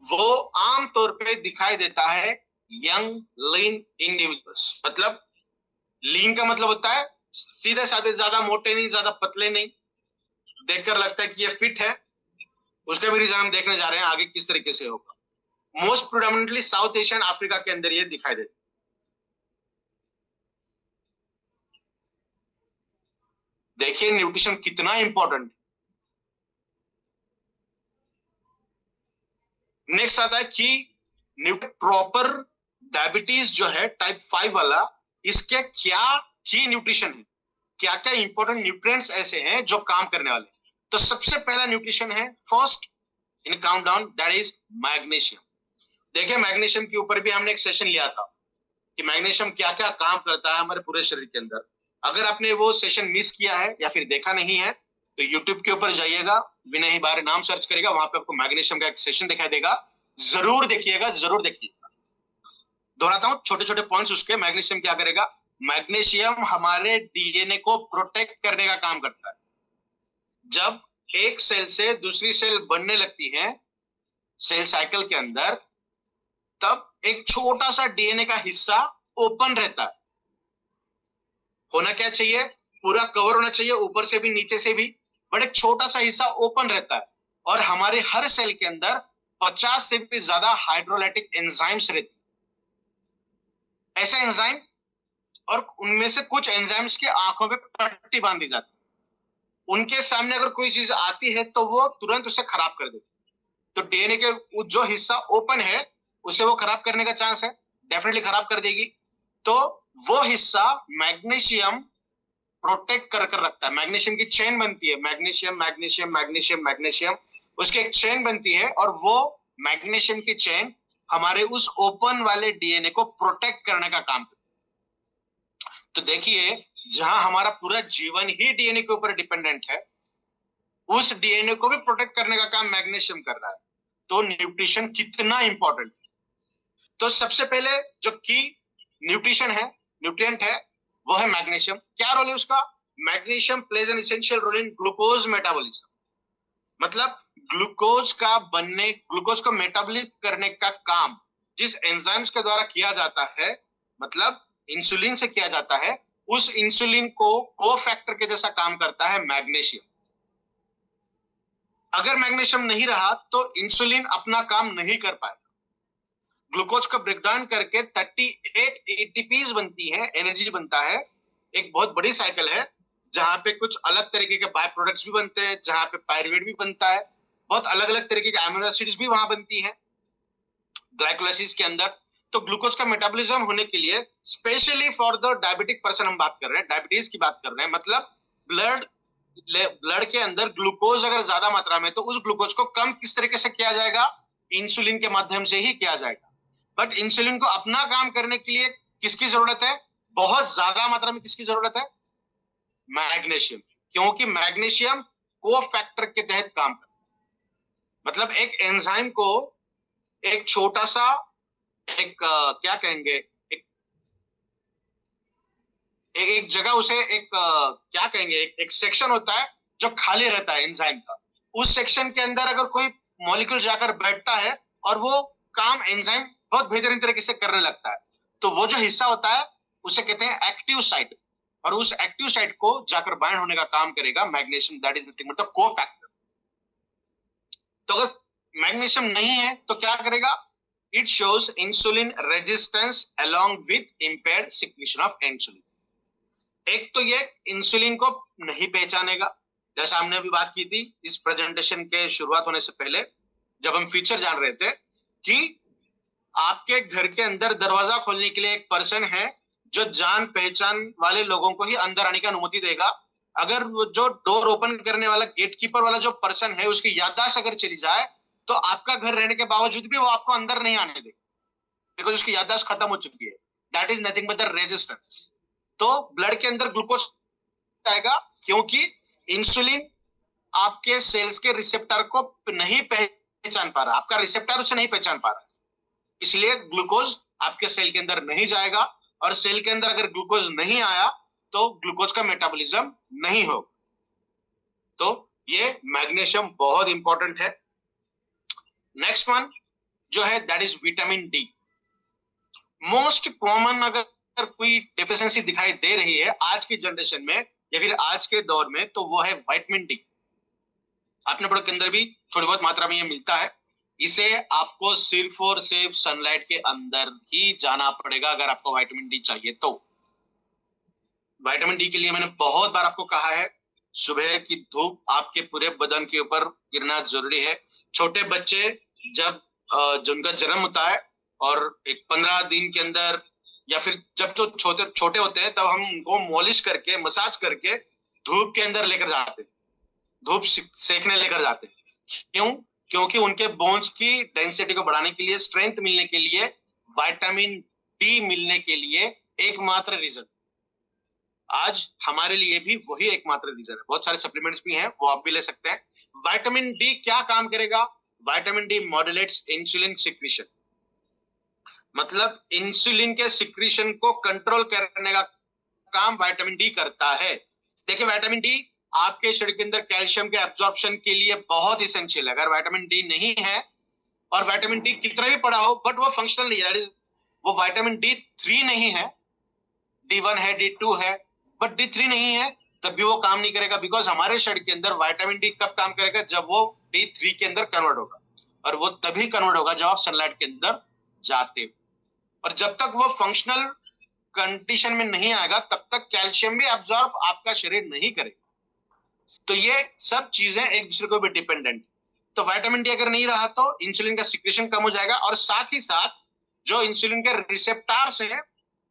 वो आमतौर पे दिखाई देता है यंग लीन इंडिविजुअल्स। मतलब लीन का मतलब होता है सीधे साधे, ज्यादा मोटे नहीं, ज्यादा पतले नहीं, देखकर लगता है कि ये फिट है। उसका भी रीजन हम देखने जा रहे हैं आगे किस तरीके से होगा। मोस्ट प्रोडोमिनेटली साउथ एशियन अफ्रीका के अंदर ये दिखाई देता है। देखिए न्यूट्रिशन कितना इंपॉर्टेंट है। नेक्स्ट आता है कि प्रॉपर डायबिटीज जो है टाइप 5 वाला, इसके क्या की न्यूट्रिशन है, क्या क्या इंपॉर्टेंट न्यूट्रिएंट्स ऐसे हैं जो काम करने वाले। तो सबसे पहला न्यूट्रिशन है first in countdown, that is magnesium. देखिए मैग्नीशियम के ऊपर भी हमने एक सेशन लिया था कि मैग्नीशियम क्या क्या काम करता है हमारे पूरे शरीर के अंदर। अगर आपने वो सेशन मिस किया है या फिर देखा नहीं है तो यूट्यूब के ऊपर जाइएगा, विनय हिबारे नाम सर्च करेगा, वहां पे आपको मैग्नीशियम का एक सेशन दिखाई देगा, जरूर देखिएगा, जरूर देखिएगा। दोहराता हूं छोटे छोटे पॉइंट्स उसके। मैग्नीशियम क्या करेगा? मैग्नीशियम हमारे डीएनए को प्रोटेक्ट करने का काम करता है। जब एक सेल से दूसरी सेल बनने लगती है सेल साइकिल के अंदर, तब एक छोटा सा डीएनए का हिस्सा ओपन रहता है। होना क्या चाहिए? पूरा कवर होना चाहिए, ऊपर से भी नीचे से भी, बट एक छोटा सा हिस्सा ओपन रहता है। और हमारे हर सेल के अंदर 50 से भी ज्यादा हाइड्रोलाइटिक एंजाइम्स रहती है। ऐसे एंजाइम, और उनमें से कुछ एंजाइम्स की आंखों पे पट्टी बांध दी जाती है। उनके सामने अगर कोई चीज आती है तो वो तुरंत उसे खराब कर देती है। तो डीएनए के जो हिस्सा ओपन है उसे वो खराब करने का चांस है, डेफिनेटली खराब कर देगी। तो वो हिस्सा मैग्नीशियम प्रोटेक्ट कर रखता है। मैग्नीशियम की चेन बनती है, मैग्नीशियम मैग्नीशियम मैग्नीशियम मैग्नीशियम, उसकी एक चेन बनती है, और वो मैग्नीशियम की चेन हमारे उस ओपन वाले डीएनए को प्रोटेक्ट करने का काम करती है। तो देखिए जहां हमारा पूरा जीवन ही डीएनए के ऊपर डिपेंडेंट है, उस डीएनए को भी प्रोटेक्ट करने का काम मैग्नीशियम कर रहा है। तो न्यूट्रिशन कितना इंपॉर्टेंट है। तो सबसे पहले जो की न्यूट्रिशन है, न्यूट्रिएंट है, वो है मैग्नीशियम। क्या रोल है उसका? Magnesium plays an essential role in glucose metabolism. मतलब ग्लूकोज का बनने, ग्लूकोज को मेटाबॉलिक करने का काम जिस एंजाइम्स के द्वारा किया जाता है, मतलब इंसुलिन से किया जाता है, उस इंसुलिन को कोफैक्टर के जैसा काम करता है मैग्नीशियम। अगर मैग्नीशियम नहीं रहा तो इंसुलिन अपना काम नहीं कर पाएगा। ग्लूकोज का ब्रेकडाउन करके 38 एटीपीज बनती है, एनर्जी बनता है। एक बहुत बड़ी साइकिल है जहां पे कुछ अलग तरीके के बाय प्रोडक्ट्स भी बनते हैं, जहां पे पायरुवेट भी बनता है, बहुत अलग अलग तरीके के अमीनो एसिड्स भी वहां बनती है ग्लाइकोलाइसिस के अंदर। तो ग्लूकोज का मेटाबॉलिज्म होने के लिए, specially for the diabetic person हम बात कर रहे हैं, डायबिटीज की बात कर रहे हैं, मतलब ब्लड के अंदर ग्लूकोज अगर ज्यादा मात्रा में, तो उस ग्लूकोज को कम किस तरीके से किया जाएगा? इंसुलिन के माध्यम से ही किया जाएगा। बट इंसुलिन को अपना काम करने के लिए किसकी जरूरत है? बहुत ज्यादा मात्रा में किसकी जरूरत है? मैग्नीशियम। क्योंकि मैग्नीशियम कोफैक्टर के तहत काम करता है। मतलब एक एंजाइम को एक छोटा सा एक क्या कहेंगे, एक जगह उसे क्या कहेंगे, एक सेक्शन होता है जो खाली रहता है एंजाइम का। उस सेक्शन के अंदर अगर कोई मॉलिक्यूल जाकर बैठता है और वो काम एंजाइम बहुत बेहतरीन तरीके से करने लगता है, तो वो जो हिस्सा होता है उसे कहते हैं एक्टिव साइट, और उस एक्टिव साइट को जाकर बाइंड होने का काम करेगा मैग्नीशियम, दैट इज नथिंग मतलब कोफैक्टर। तो अगर मैग्नीशियम नहीं है तो क्या करेगा, it shows insulin resistance along with impaired secretion of insulin. एक तो ये इंसुलिन को नहीं पहचानेगा, जैसा हमने अभी बात की थी इस प्रेजेंटेशन के शुरुआत होने से पहले जब हम फीचर जान रहे थे, कि आपके घर के अंदर दरवाजा खोलने के लिए एक पर्सन है जो जान पहचान वाले लोगों को ही अंदर आने की अनुमति देगा। अगर वो जो डोर ओपन करने वाला गेटकीपर वाला जो पर्सन है उसकी याददाश्त अगर चली जाए तो आपका घर रहने के बावजूद भी वो आपको अंदर नहीं आने देगा, बिकॉज उसकी याददाश्त खत्म हो चुकी है। That is nothing but the resistance. तो ब्लड के अंदर ग्लूकोज आएगा क्योंकि इंसुलिन आपके सेल्स के रिसेप्टर को नहीं पहचान पा रहा, आपका रिसेप्टर उसे नहीं पहचान पा रहा, इसलिए ग्लूकोज आपके सेल के अंदर नहीं जाएगा, और सेल के अंदर अगर ग्लूकोज नहीं आया तो ग्लूकोज का मेटाबॉलिज्म नहीं होगा। तो ये मैग्नीशियम बहुत इंपॉर्टेंट है। नेक्स्ट वन जो है that is vitamin D. Most common अगर कोई डेफिशिएंसी दिखाई दे रही है आज की जनरेशन में या फिर आज के दौर में तो वो है विटामिन डी। अपने प्रोडक्ट के अंदर भी थोड़ी बहुत मात्रा में ये मिलता है। इसे आपको सिर्फ और सिर्फ सनलाइट के अंदर ही जाना पड़ेगा अगर आपको विटामिन डी चाहिए तो। विटामिन डी के लिए मैंने बहुत बार आपको कहा है, सुबह की धूप आपके पूरे बदन के ऊपर गिरना जरूरी है। छोटे बच्चे जब जिनका जन्म होता है और एक 15 दिन के अंदर या फिर जब तो छोटे छोटे होते हैं तब हम उनको मॉलिश करके मसाज करके धूप के अंदर लेकर जाते हैं, धूप सेकने लेकर जाते हैं। क्यों? क्योंकि उनके बोन्स की डेंसिटी को बढ़ाने के लिए, स्ट्रेंथ मिलने के लिए, विटामिन डी मिलने के लिए एकमात्र रीजन। आज हमारे लिए भी वही एकमात्र रीजन है। बहुत सारे सप्लीमेंट्स भी हैं, वो आप भी ले सकते हैं। विटामिन डी क्या काम करेगा? विटामिन डी मॉड्यूलेट्स इंसुलिन सिक्रीशन, मतलब इंसुलिन के सिक्रीशन को कंट्रोल करने का काम विटामिन डी करता है। देखिए विटामिन डी आपके शरीर के अंदर कैल्शियम के एब्जॉर्प्शन के लिए बहुत इसेंशियल है। अगर विटामिन डी नहीं है और विटामिन डी कितना भी पड़ा हो बट वो फंक्शनल नहीं है, वो विटामिन डी 3 नहीं है, D1 है, D2 है, बट D3 नहीं है, तब भी वो काम नहीं करेगा। बिकॉज हमारे शरीर के अंदर विटामिन डी तब काम करेगा जब वो D3 के अंदर कन्वर्ट होगा, और वो तभी कन्वर्ट होगा जब आप सनलाइट के अंदर जाते हो। और जब तक वो फंक्शनल कंडीशन में नहीं आएगा तब तक कैल्शियम भी एब्जॉर्ब आपका शरीर नहीं करेगा। तो ये सब चीजें एक दूसरे को भी डिपेंडेंट। तो विटामिन डी अगर नहीं रहा तो इंसुलिन का सिक्रीशन कम हो जाएगा, और साथ ही साथ जो इंसुलिन के रिसेप्टर्स हैं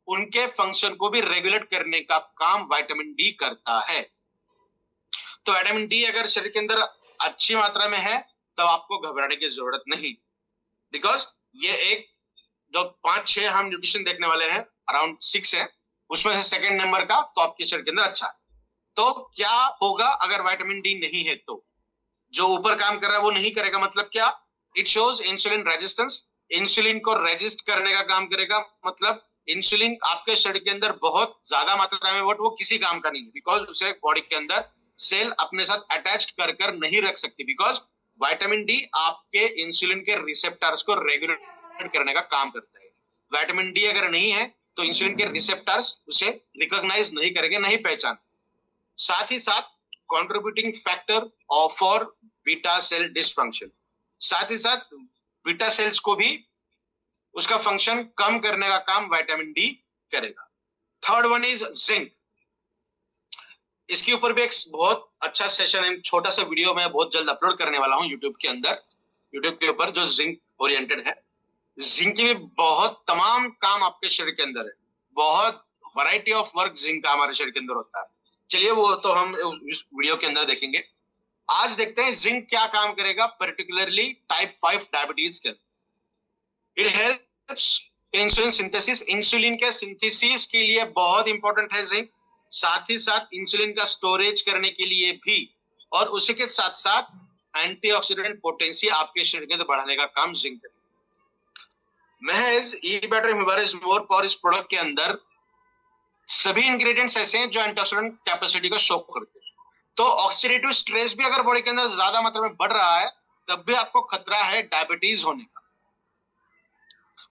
उनके फंक्शन को भी रेगुलेट करने का काम विटामिन डी करता है। तो विटामिन डी अगर शरीर के अंदर अच्छी मात्रा में है तो आपको घबराने की जरूरत नहीं, बिकॉज ये एक जो 5-6 हम न्यूट्रिशन देखने वाले हैं, अराउंड 6 है, उसमें से सेकंड नंबर का तो आपके शरीर के अंदर अच्छा है। तो क्या होगा अगर विटामिन डी नहीं है? तो जो ऊपर काम कर रहा है वो नहीं करेगा। मतलब क्या? It shows insulin resistance, insulin को रेजिस्ट करने का काम करेगा। मतलब इंसुलिन आपके शरीर के अंदर बहुत ज्यादा मात्रा में, बट वो किसी काम का नहीं है, बिकॉज उसे बॉडी के अंदर सेल अपने साथ अटैच कर कर नहीं रख सकती, बिकॉज विटामिन डी आपके इंसुलिन के रिसेप्टर्स को रेगुलेट करने का काम करता है। विटामिन डी अगर नहीं है तो इंसुलिन के रिसेप्टर्स उसे रिकॉग्नाइज नहीं करेंगे, नहीं पहचान। साथ ही साथ contributing factor for beta cell dysfunction, साथ ही साथ बीटा सेल्स को भी उसका फंक्शन कम करने का काम विटामिन डी करेगा। Third one is zinc. इसके ऊपर भी एक बहुत अच्छा सेशन है, छोटा सा वीडियो मैं बहुत जल्द अपलोड करने वाला हूं यूट्यूब के अंदर, यूट्यूब के ऊपर, जो जिंक ओरिएंटेड है। जिंक के भी बहुत तमाम काम आपके शरीर के अंदर है, बहुत वैरायटी ऑफ वर्क जिंक का हमारे शरीर के अंदर होता है। चलिए वो तो हम इस वीडियो के अंदर देखेंगे। आज देखते हैं जिंक क्या काम करेगा, पर्टिकुलरली टाइप 5 डायबिटीज के अंदर। It helps insulin synthesis, insulin के सिंथेसिस के लिए बहुत इंपॉर्टेंट है जिंक। साथ ही साथ इंसुलिन का स्टोरेज करने के लिए भी, और उसी के साथ साथ एंटीऑक्सीडेंट पोटेंसी आपके शरीर के अंदर बढ़ाने का काम जिंक करेगा। महज ई बैटरी हिबारिस मोर पावर इस प्रोडक्ट के अंदर सभी इंग्रेडिएंट्स ऐसे हैं जो एंटीऑक्सीडेंट कैपेसिटी को शो करते हैं। तो ऑक्सीडेटिव स्ट्रेस भी अगर बॉडी के अंदर ज्यादा मात्रा में बढ़ रहा है तब भी आपको खतरा है डायबिटीज होने का।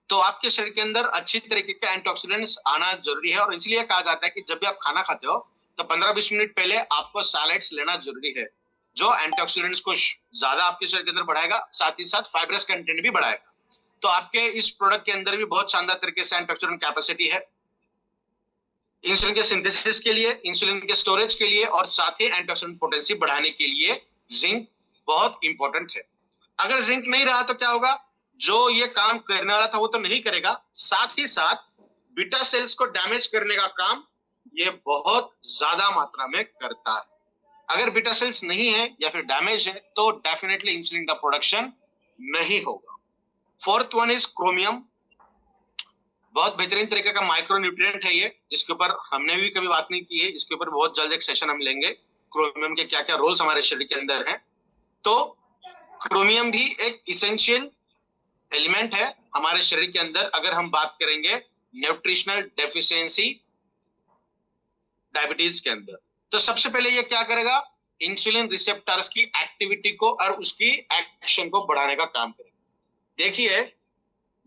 तो आपके शरीर के अंदर अच्छी तरीके के एंटीऑक्सीडेंट्स आना जरूरी है, और इसलिए कहा जाता है कि जब भी आप खाना खाते हो तो 15-20 मिनट पहले आपको सैलेड्स लेना जरूरी है, जो एंटीऑक्सीडेंट्स को ज्यादा आपके शरीर के अंदर बढ़ाएगा, साथ ही साथ फाइब्रस कंटेंट भी बढ़ाएगा। तो आपके इस प्रोडक्ट के अंदर भी बहुत शानदार तरीके से एंटीऑक्सीडेंट कैपेसिटी है इंसुलिन के सिंथेसिस के लिए, इंसुलिन के स्टोरेज के लिए, और साथ ही एंटीऑक्सीडेंट पोटेंसी बढ़ाने के लिए जिंक बहुत इंपॉर्टेंट है। अगर जिंक नहीं रहा तो क्या होगा, जो ये काम करने वाला था वो तो नहीं करेगा, साथ ही साथ बीटा सेल्स को डैमेज करने का काम ये बहुत ज्यादा मात्रा में करता है। अगर बीटा सेल्स नहीं है या फिर डैमेज है तो डेफिनेटली इंसुलिन का प्रोडक्शन नहीं होगा। Fourth one is chromium. बहुत बेहतरीन तरीके का माइक्रोन्यूट्रिएंट है ये, जिसके ऊपर हमने भी कभी बात नहीं की है। इसके ऊपर बहुत जल्द एक सेशन हम लेंगे, क्रोमियम के क्या क्या रोल्स हमारे शरीर के अंदर हैं। तो क्रोमियम भी एक इसेंशियल एलिमेंट है हमारे शरीर के अंदर। अगर हम बात करेंगे न्यूट्रिशनल डेफिशिएंसी डायबिटीज के अंदर, तो सबसे पहले ये क्या करेगा, इंसुलिन रिसेप्टर्स की एक्टिविटी को और उसकी एक्शन को बढ़ाने का काम करेगा। देखिए,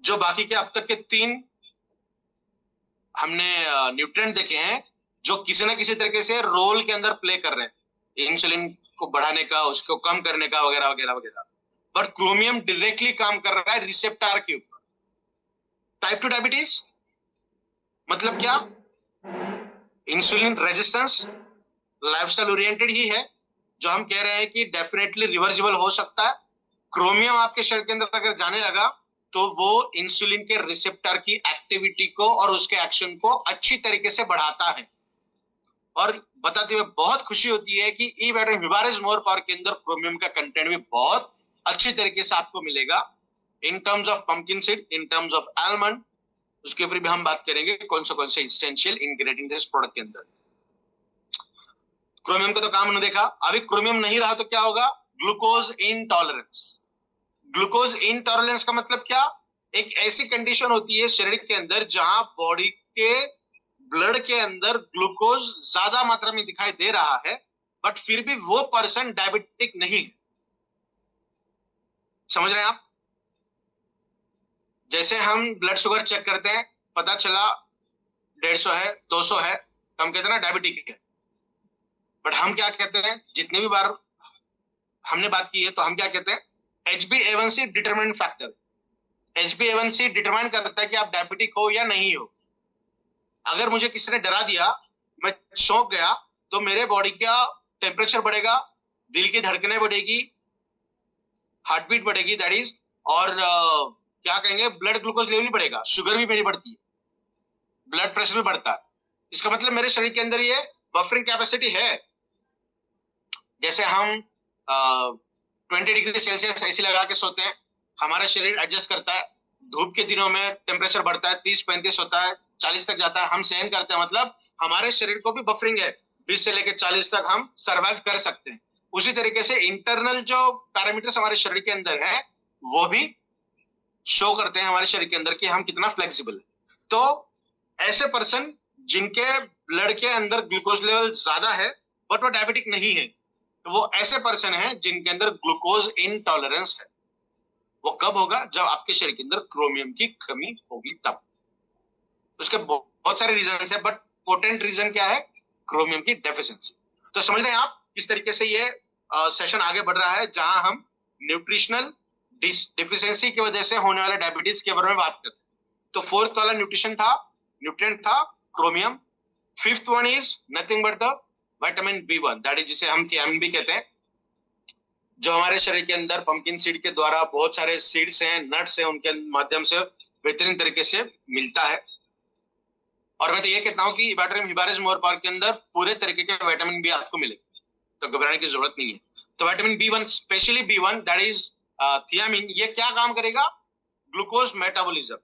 जो बाकी के अब तक के 3 हमने न्यूट्रिएंट देखे हैं जो किसी ना किसी तरीके से रोल के अंदर प्ले कर रहे हैं, इंसुलिन को बढ़ाने का, उसको कम करने का, वगैरह वगैरह वगैरह, बट क्रोमियम डायरेक्टली काम कर रहा है रिसेप्टर के ऊपर। टाइप 2 डायबिटीज मतलब क्या, इंसुलिन रेजिस्टेंस लाइफस्टाइल ओरिएंटेड ही है, जो हम कह रहे हैं कि डेफिनेटली रिवर्सिबल हो सकता है। क्रोमियम आपके शरीर के अंदर अगर जाने लगा तो वो इंसुलिन के रिसेप्टर की एक्टिविटी को और उसके एक्शन को अच्छी तरीके से बढ़ाता है। और बताते हुए बहुत खुशी होती है कि ई बैटरी हिबारिस मोर पावर के अंदर क्रोमियम का कंटेंट भी बहुत अच्छी तरीके से आपको मिलेगा in terms of pumpkin seed, in terms of almond. उसके ऊपर भी हम बात करेंगे कौन से इसेंशियल इंग्रेडिएंट इस प्रोडक्ट के अंदर। क्रोमियम का तो काम हमने देखा। अभी क्रोमियम नहीं रहा तो क्या होगा, ग्लूकोज इनटॉलरेंस। ग्लूकोज इनटॉलरेंस का मतलब क्या, एक ऐसी कंडीशन होती है शरीर के अंदर जहां बॉडी के ब्लड के अंदर ग्लूकोज ज्यादा मात्रा में दिखाई दे रहा है, बट फिर भी वो पर्सन डायबिटिक नहीं। समझ रहे हैं आप? जैसे हम ब्लड शुगर चेक करते हैं, पता चला 150 है, 200 है, तो हम कहते हैं ना डायबिटिक है। बट हम क्या कहते हैं, जितने भी बार हमने बात की है तो हम क्या कहते हैं, HbA1c determinant factor. HbA1c determine करता है कि आप डायबिटिक हो या नहीं हो। अगर मुझे किसी ने डरा दिया, मैं चौंक गया, तो मेरे बॉडी का टेम्परेचर बढ़ेगा, दिल की धड़कनें बढ़ेगी, हार्ट बीट बढ़ेगी, दैट इज, और क्या कहेंगे, ब्लड ग्लूकोज लेवल भी बढ़ेगा, शुगर भी मेरी बढ़ती है, ब्लड प्रेशर भी बढ़ता है। इसका मतलब मेरे शरीर के अंदर ये बफरिंग कैपेसिटी है। जैसे हम 20 डिग्री सेल्सियस ऐसी लगा के सोते हैं, हमारा शरीर एडजस्ट करता है। धूप के दिनों में टेम्परेचर बढ़ता है, 30-35 होता है, 40 तक जाता है, हम सहन करते हैं। मतलब हमारे शरीर को भी बफरिंग है, 20 से लेकर 40 तक हम सर्वाइव कर सकते हैं। उसी तरीके से इंटरनल जो पैरामीटर्स हमारे शरीर के अंदर है वो भी शो करते हैं हमारे शरीर के अंदर कि हम कितना फ्लेक्सिबल है। तो ऐसे पर्सन जिनके ब्लड के अंदर ग्लूकोज लेवल ज्यादा है बट वो डायबिटिक नहीं है, तो वो ऐसे पर्सन हैं जिनके अंदर ग्लूकोज इनटॉलरेंस है। वो कब होगा, जब आपके शरीर के अंदर क्रोमियम की कमी होगी तब। उसके बहुत सारे रीजन है, बट पोटेंट रीजन क्या है, क्रोमियम की डेफिशिएंसी। तो समझ रहे हैं आप किस तरीके से ये सेशन आगे बढ़ रहा है, जहां हम न्यूट्रिशनल डिफिशियंसी की वजह से होने वाले डायबिटीज के बारे में बात करते हैं। तो फोर्थ वाला न्यूट्रिएंट था chromium. Fifth one is nothing but the vitamin B1, that is जिसे हम थियामिन भी कहते हैं, जो हमारे शरीर के अंदर पंपकिन सीड के द्वारा बहुत सारे सीड्स हैं, नट्स हैं, उनके माध्यम से बेहतरीन तरीके से मिलता है। और मैं तो ये कहता हूं कि बैटरी हिबारिस मोर पावर के अंदर पूरे तरीके के विटामिन बी आपको मिलेगा, तो घबराने की जरूरत नहीं है। तो vitamin B1, specially B1 that is thiamine, ये क्या काम करेगा, ग्लूकोज मेटाबॉलिज्म।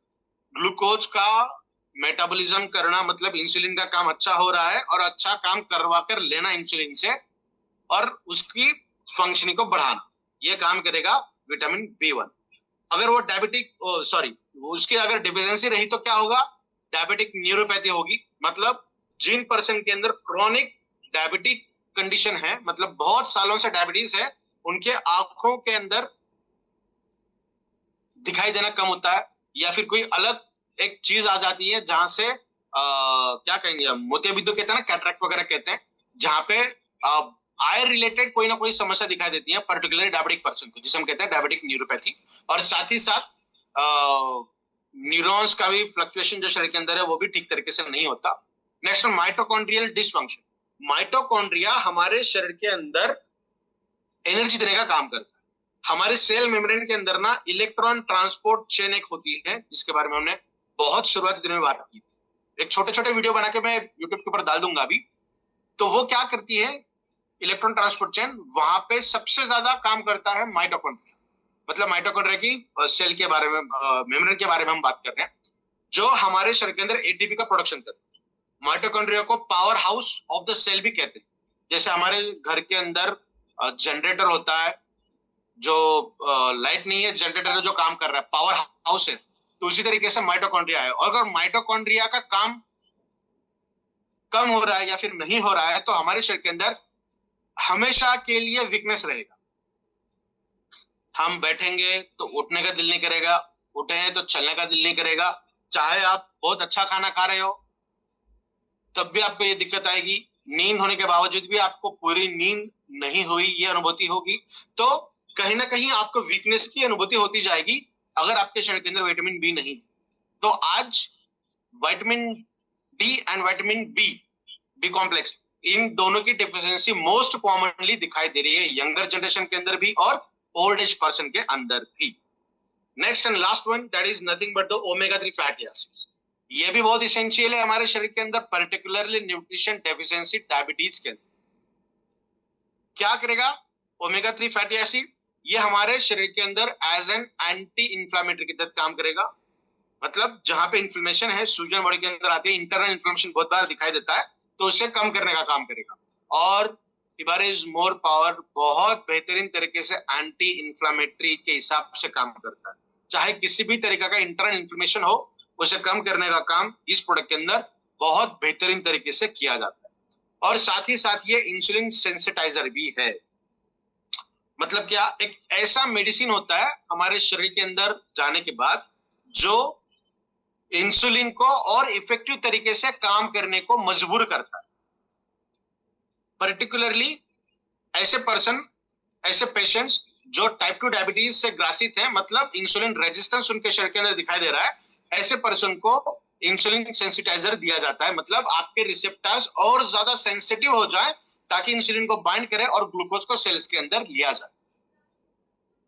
ग्लूकोज का मेटाबॉलिज्म करना मतलब इंसुलिन का काम अच्छा हो रहा है, और अच्छा काम करवा कर लेना इंसुलिन से और उसकी फंक्शनिंग को बढ़ाना, ये काम करेगा विटामिन B1। अगर वो उसकी अगर डिफिशियंसी रही तो क्या होगा, डायबिटिक न्यूरोपैथी होगी। मतलब जिन पर्सन के अंदर क्रॉनिक डायबिटिक कंडीशन है, मतलब बहुत सालों से डायबिटीज है, उनके आंखों के अंदर दिखाई देना कम होता है, या फिर कोई अलग एक चीज आ जाती है जहां से क्या कहेंगे हम, मोतियाबिंदु कहते हैं ना, कैटरेक्ट वगैरह कहते हैं, जहां पे आई रिलेटेड कोई ना कोई समस्या दिखाई देती है पर्टिकुलरली डायबिटिक पर्सन को, जिसे हम कहते हैं डायबिटिक न्यूरोपैथी। और साथ ही साथ न्यूरॉन्स का भी फ्लक्चुएशन जो शरीर के अंदर है वो भी ठीक तरीके से नहीं होता। Next, mitochondrial dysfunction. माइटोकॉन्ड्रिया हमारे शरीर के अंदर एनर्जी देने का काम करता है। हमारे सेल मेम्ब्रेन के अंदर ना इलेक्ट्रॉन ट्रांसपोर्ट चेन एक होती है, जिसके बारे में हमने बहुत शुरुआती दिनों में बात की थी। एक छोटे छोटे वीडियो बना के मैं यूट्यूब के ऊपर डाल दूंगा अभी। तो वो क्या करती है, इलेक्ट्रॉन ट्रांसपोर्ट चेन, वहां पे सबसे ज्यादा काम करता है माइटोकॉन्ड्रिया। मतलब माइटोकॉन्ड्रिया की सेल के बारे में, मेम्ब्रेन के बारे में हम बात कर रहे हैं, जो हमारे शरीर के अंदर एटीपी का प्रोडक्शन करता है। माइटोकॉन्ड्रिया को powerhouse of the cell भी कहते हैं। जैसे हमारे घर के अंदर जनरेटर होता है, जो लाइट नहीं है, जनरेटर जो काम कर रहा है, पावर हाउस है, तो उसी तरीके से माइटोकॉन्ड्रिया है। और अगर माइटोकॉन्ड्रिया का काम कम हो रहा है या फिर नहीं हो रहा है, तो हमारे शरीर के अंदर हमेशा के लिए वीकनेस रहेगा। हम बैठेंगे तो उठने का दिल नहीं करेगा, उठेंगे तो चलने का दिल नहीं करेगा। चाहे आप बहुत अच्छा खाना खा रहे हो तब भी आपको ये दिक्कत आएगी। नींद होने के बावजूद भी आपको पूरी नींद नहीं हुई ये अनुभूति होगी। तो कहीं ना कहीं आपको वीकनेस की अनुभूति होती जाएगी अगर आपके शरीर के अंदर विटामिन बी नहीं। तो आज vitamin D and vitamin B complex, इन दोनों की डेफिशिएंसी मोस्ट कॉमनली दिखाई दे रही है यंगर जनरेशन के अंदर भी और ओल्ड एज पर्सन के अंदर भी। Next and last one, that is nothing but the omega 3 fatty acids. ये भी बहुत इसेंशियल है हमारे शरीर के अंदर, पर्टिकुलरली न्यूट्रिशन डेफिशिएंसी डायबिटीज के अंदर। क्या करेगा ओमेगा 3 फैटी एसिड? ये हमारे शरीर के अंदर एज एन एंटी इंफ्लेमेटरी की तरह काम करेगा। मतलब जहां पे इन्फ्लेमेशन है, सूजन बॉडी के अंदर आती है, इंटरनल इन्फ्लेमेशन बहुत बार दिखाई देता है, तो उसे कम करने का काम करेगा। और इबारिज मोर पावर बहुत बेहतरीन तरीके से एंटी इंफ्लेमेटरी के हिसाब से काम करता है। चाहे किसी भी तरीके का इंटरनल इन्फ्लेमेशन हो, उसे कम करने का काम इस प्रोडक्ट के अंदर बहुत बेहतरीन तरीके से किया जाता है। और साथ ही साथ ये इंसुलिन सेंसिटाइजर भी है। मतलब क्या, एक ऐसा मेडिसिन होता है हमारे शरीर के अंदर जाने के बाद जो इंसुलिन को और इफेक्टिव तरीके से काम करने को मजबूर करता है। पर्टिकुलरली ऐसे पर्सन, ऐसे पेशेंट्स जो टाइप 2 डायबिटीज से ग्रसित हैं, मतलब इंसुलिन रेजिस्टेंस उनके शरीर के अंदर दिखाई दे रहा है, ऐसे पर्सन को इंसुलिन सेंसिटाइजर दिया जाता है। मतलब आपके रिसेप्टर्स और ज्यादा सेंसिटिव हो जाए ताकि इंसुलिन को बाइंड करे और ग्लूकोज को सेल्स के अंदर लिया जाए।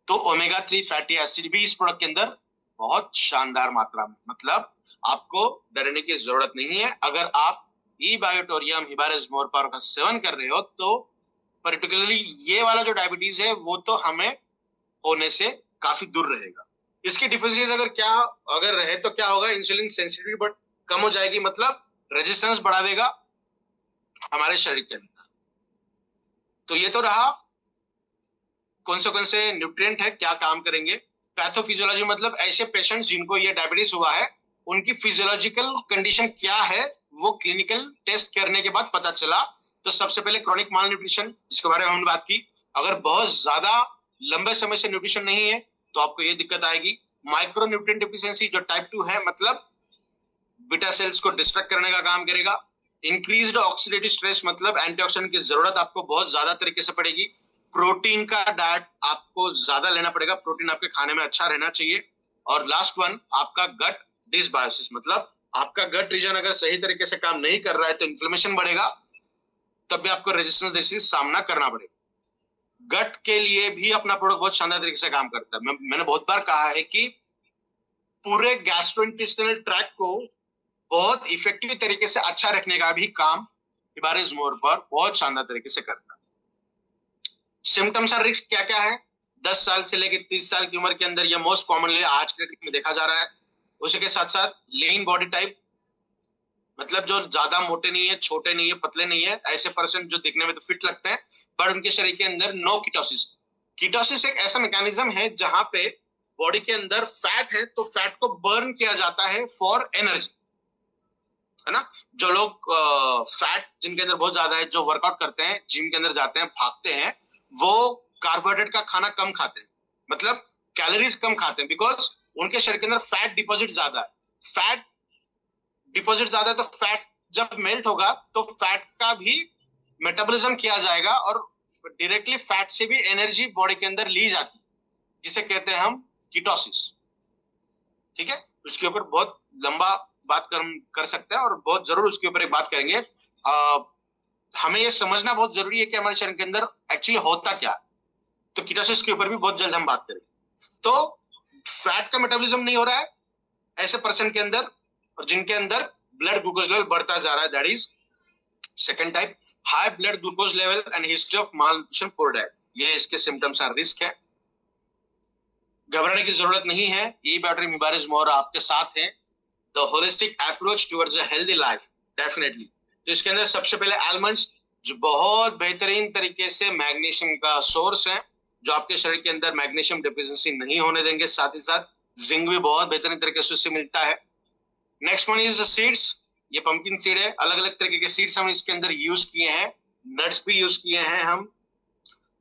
तो ओमेगा 3 फैटी एसिड भी इस प्रोडक्ट के अंदर बहुत शानदार मात्रा में, मतलब आपको डरने की जरूरत नहीं है। अगर आप ई बायोटोरियम हिबारिस मोरपार का सेवन कर रहे हो तो पर्टिकुलरली ये वाला जो डायबिटीज है वो तो हमें होने से काफी दूर रहेगा। इसकी डिफिशियंसी अगर रहे तो क्या होगा, इंसुलिन सेंसिटिविटी बट कम हो जाएगी, मतलब रेजिस्टेंस बढ़ा देगा हमारे शरीर के अंदर। तो ये तो रहा कौन से न्यूट्रिएंट है, क्या काम करेंगे। पैथोफिजियोलॉजी, मतलब ऐसे पेशेंट्स जिनको ये डायबिटीज हुआ है उनकी फिजियोलॉजिकल कंडीशन क्या है वो क्लिनिकल टेस्ट करने के बाद पता चला। तो सबसे पहले क्रॉनिक माल न्यूट्रिशन, जिसके बारे में हमने बात की। अगर बहुत ज्यादा लंबे समय से न्यूट्रिशन नहीं है तो आपको ये दिक्कत आएगी। माइक्रो न्यूट्रिएंट डिफिशियंसी जो टाइप 2 है, मतलब बीटा सेल्स को डिस्ट्रैक्ट करने का काम करेगा। इंक्रीज्ड ऑक्सीडेटिव स्ट्रेस, मतलब एंटीऑक्सीडेंट की जरूरत आपको बहुत ज्यादा तरीके से पड़ेगी। प्रोटीन का डाइट आपको ज्यादा लेना पड़ेगा, प्रोटीन आपके खाने में अच्छा रहना चाहिए। और लास्ट वन, आपका गट डिसबायोसिस, मतलब आपका गट रीजन अगर सही तरीके से काम नहीं कर रहा है तो इन्फ्लेमेशन बढ़ेगा, तब भी आपको रेजिस्टेंस डिसीज सामना करना पड़ेगा। गट के लिए भी अपना प्रोडक्ट बहुत शानदार तरीके से काम करता है। मैंने बहुत बार कहा है कि पूरे गैस्ट्रोइंटेस्टिनल ट्रैक्ट को बहुत इफेक्टिव तरीके से अच्छा रखने का भी काम हिबारिस मोरपार बहुत शानदार तरीके से करता है। सिम्टम्स और रिस्क क्या क्या है? 10 साल से लेकर 30 साल की उम्र के अंदर ये मोस्ट कॉमनली आज के डेट में देखा जा रहा है। उसी के साथ साथ लीन बॉडी टाइप, मतलब जो ज्यादा मोटे नहीं है, छोटे नहीं है, पतले नहीं है, ऐसे पर्सन जो दिखने में तो फिट लगते हैं बट उनके शरीर के अंदर नो कीटोसिस। कीटोसिस एक ऐसा मैकेनिज्म है जहां पे बॉडी के अंदर फैट है तो फैट को बर्न किया जाता है फॉर एनर्जी, है ना। जो लोग फैट जिनके अंदर बहुत ज्यादा है, जो वर्कआउट करते हैं, जिम के अंदर जाते हैं, भागते हैं, वो कार्बोहाइड्रेट का खाना कम खाते हैं, मतलब कैलोरीज कम खाते हैं, बिकॉज उनके शरीर के अंदर फैट डिपॉजिट ज्यादा है। फैट डिपॉजिट ज्यादा है तो फैट जब मेल्ट होगा तो फैट का भी मेटाबॉलिज्म किया जाएगा और डायरेक्टली फैट से भी एनर्जी बॉडी के अंदर ली जाती है, जिसे कहते हैं हम कीटोसिस। ठीक है, उसके ऊपर बहुत लंबा बात कर सकते हैं और बहुत जरूर उसके ऊपर एक बात करेंगे। हमें ये समझना बहुत जरूरी है कि हमारे शरीर के अंदर एक्चुअली होता क्या है, तो कीटोसिस के ऊपर भी बहुत जल्द हम बात करेंगे। तो फैट का मेटाबॉलिज्म नहीं हो रहा है ऐसे पर्सन के अंदर और जिनके अंदर ब्लड ग्लूकोज लेवल बढ़ता जा रहा है, that is second type, high blood glucose level and history of malnutrition, poor diet. ये इसके सिम्टम्स और रिस्क है। घबराने की जरूरत नहीं है, ई बैटरी मिबारिज मोर आपके साथ है। The holistic approach towards a healthy life, definitely. तो इसके अंदर सबसे पहले आलमंड्स, जो बहुत बेहतरीन तरीके से मैग्नीशियम का सोर्स है, जो आपके शरीर के अंदर मैग्नीशियम डेफिशिएंसी नहीं होने देंगे। साथ ही साथ जिंक भी बहुत बेहतरीन तरीके से उससे मिलता है। नेक्स्ट वन इज सीड्स, ये पंपकिन सीड है। अलग अलग तरीके के सीड्स हम इसके अंदर यूज किए हैं, नट्स भी यूज किए हैं हम,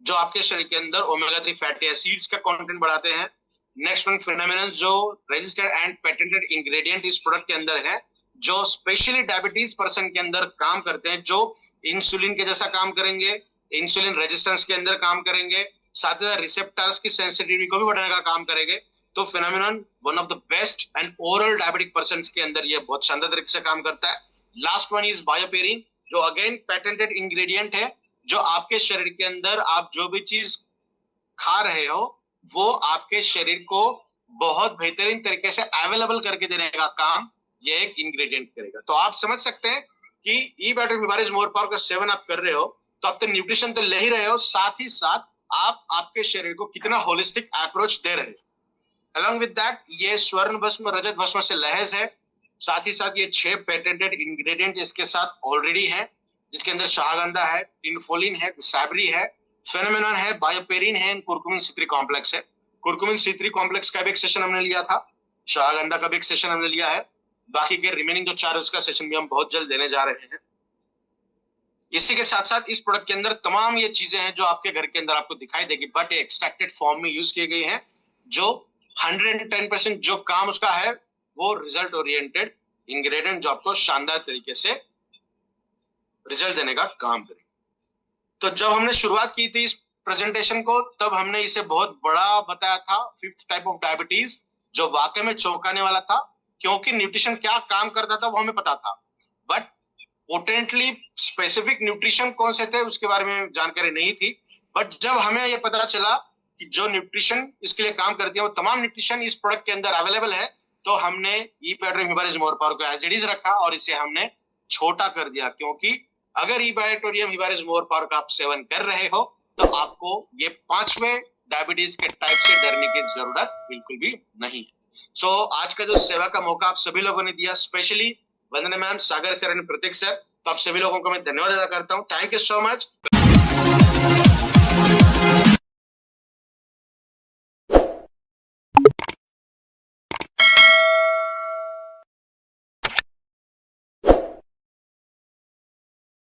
जो आपके शरीर के अंदर ओमेगा 3 फैटी एसिड्स का कंटेंट बढ़ाते हैं। नेक्स्ट वन फिनोमिनन, जो रजिस्टर्ड एंड पेटेंटेड इंग्रेडिएंट इस प्रोडक्ट के अंदर है, जो स्पेशली डायबिटीज पर्सन के अंदर काम करते हैं, जो इंसुलिन के जैसा काम करेंगे, इंसुलिन रेजिस्टेंस के अंदर काम करेंगे, साथ ही साथ रिसेप्टर्स की सेंसिटिविटी को भी बढ़ाने का काम करेंगे। तो phenomenon one of the best and oral diabetic person के अंदर ये बहुत शानदार तरीके से काम करता है। लास्ट वन इज बायोपेरिन, जो अगेन पेटेंटेड इंग्रेडिएंट है, जो आपके शरीर के अंदर आप जो भी चीज खा रहे हो वो आपके शरीर को बहुत बेहतरीन तरीके से अवेलेबल करके देने का काम ये एक इंग्रेडिएंट करेगा। तो आप समझ सकते हैं कि ई बैटरी मिबारिज मोर पावर का सेवन आप कर रहे हो तो आप तो न्यूट्रिशन तो ले ही रहे हो, साथ ही साथ आप आपके शरीर को कितना होलिस्टिक अप्रोच दे रहे हो। अलॉन्ग विद दैट ये स्वर्ण भस्म रजत भस्म से लहज है, साथ ही साथ ये 6 पेटेंटेड इंग्रेडिएंट इसके साथ ऑलरेडी है, जिसके अंदर शाहगंधा है, टिनफोलिन है, सैबरी है, फेनोमेनन है, बायोपेरिन है, कुरकुमिन C3 कॉम्प्लेक्स है। कुरकुमिन C3 कॉम्प्लेक्स का भी एक सेशन हमने लिया था, शाहगंधा का भी एक सेशन हमने लिया है, बाकी के रिमेनिंग जो 4 उसका सेशन भी हम बहुत जल्द देने जा रहे हैं। इसी के साथ साथ इस प्रोडक्ट के अंदर तमाम ये चीजें हैं जो आपके घर के अंदर आपको दिखाई देगी, बट एक्सट्रैक्टेड फॉर्म में यूज की गई है, जो 110% जो काम उसका है वो रिजल्ट ओरिएंटेड इंग्रेडिएंट, जो आपको शानदार तरीके से रिजल्ट देने का काम करेगा। तो जब हमने शुरुआत की थी इस प्रेजेंटेशन को, तब हमने इसे बहुत बड़ा बताया था, 5th टाइप ऑफ डायबिटीज, जो वाकई में चौंकाने वाला था, क्योंकि न्यूट्रिशन क्या काम करता था वो हमें पता था, बट पोटेंटली स्पेसिफिक न्यूट्रिशन कौन से थे उसके बारे में जानकारी नहीं थी। बट जब हमें ये पता चला कि जो न्यूट्रिशन इसके लिए काम करती है वो तमाम न्यूट्रिशन इस प्रोडक्ट के अंदर अवेलेबल है, तो हमने ई बैटरी मिबारिज मोर पावर को एज इट इज रखा और इसे हमने छोटा कर दिया, क्योंकि अगर ई बैक्टीरियम हिबारिज मोर पावर का आप सेवन कर रहे हो तो आपको ये 5वें डायबिटीज के टाइप से डरने की जरूरत बिल्कुल भी नहीं। सो आज का जो सेवा का मौका आप सभी लोगों ने दिया, specially Vandana ma'am, Sagar sir and Prateek sir, तो आप सभी लोगों को मैं धन्यवाद अदा करता हूँ। Thank you so much.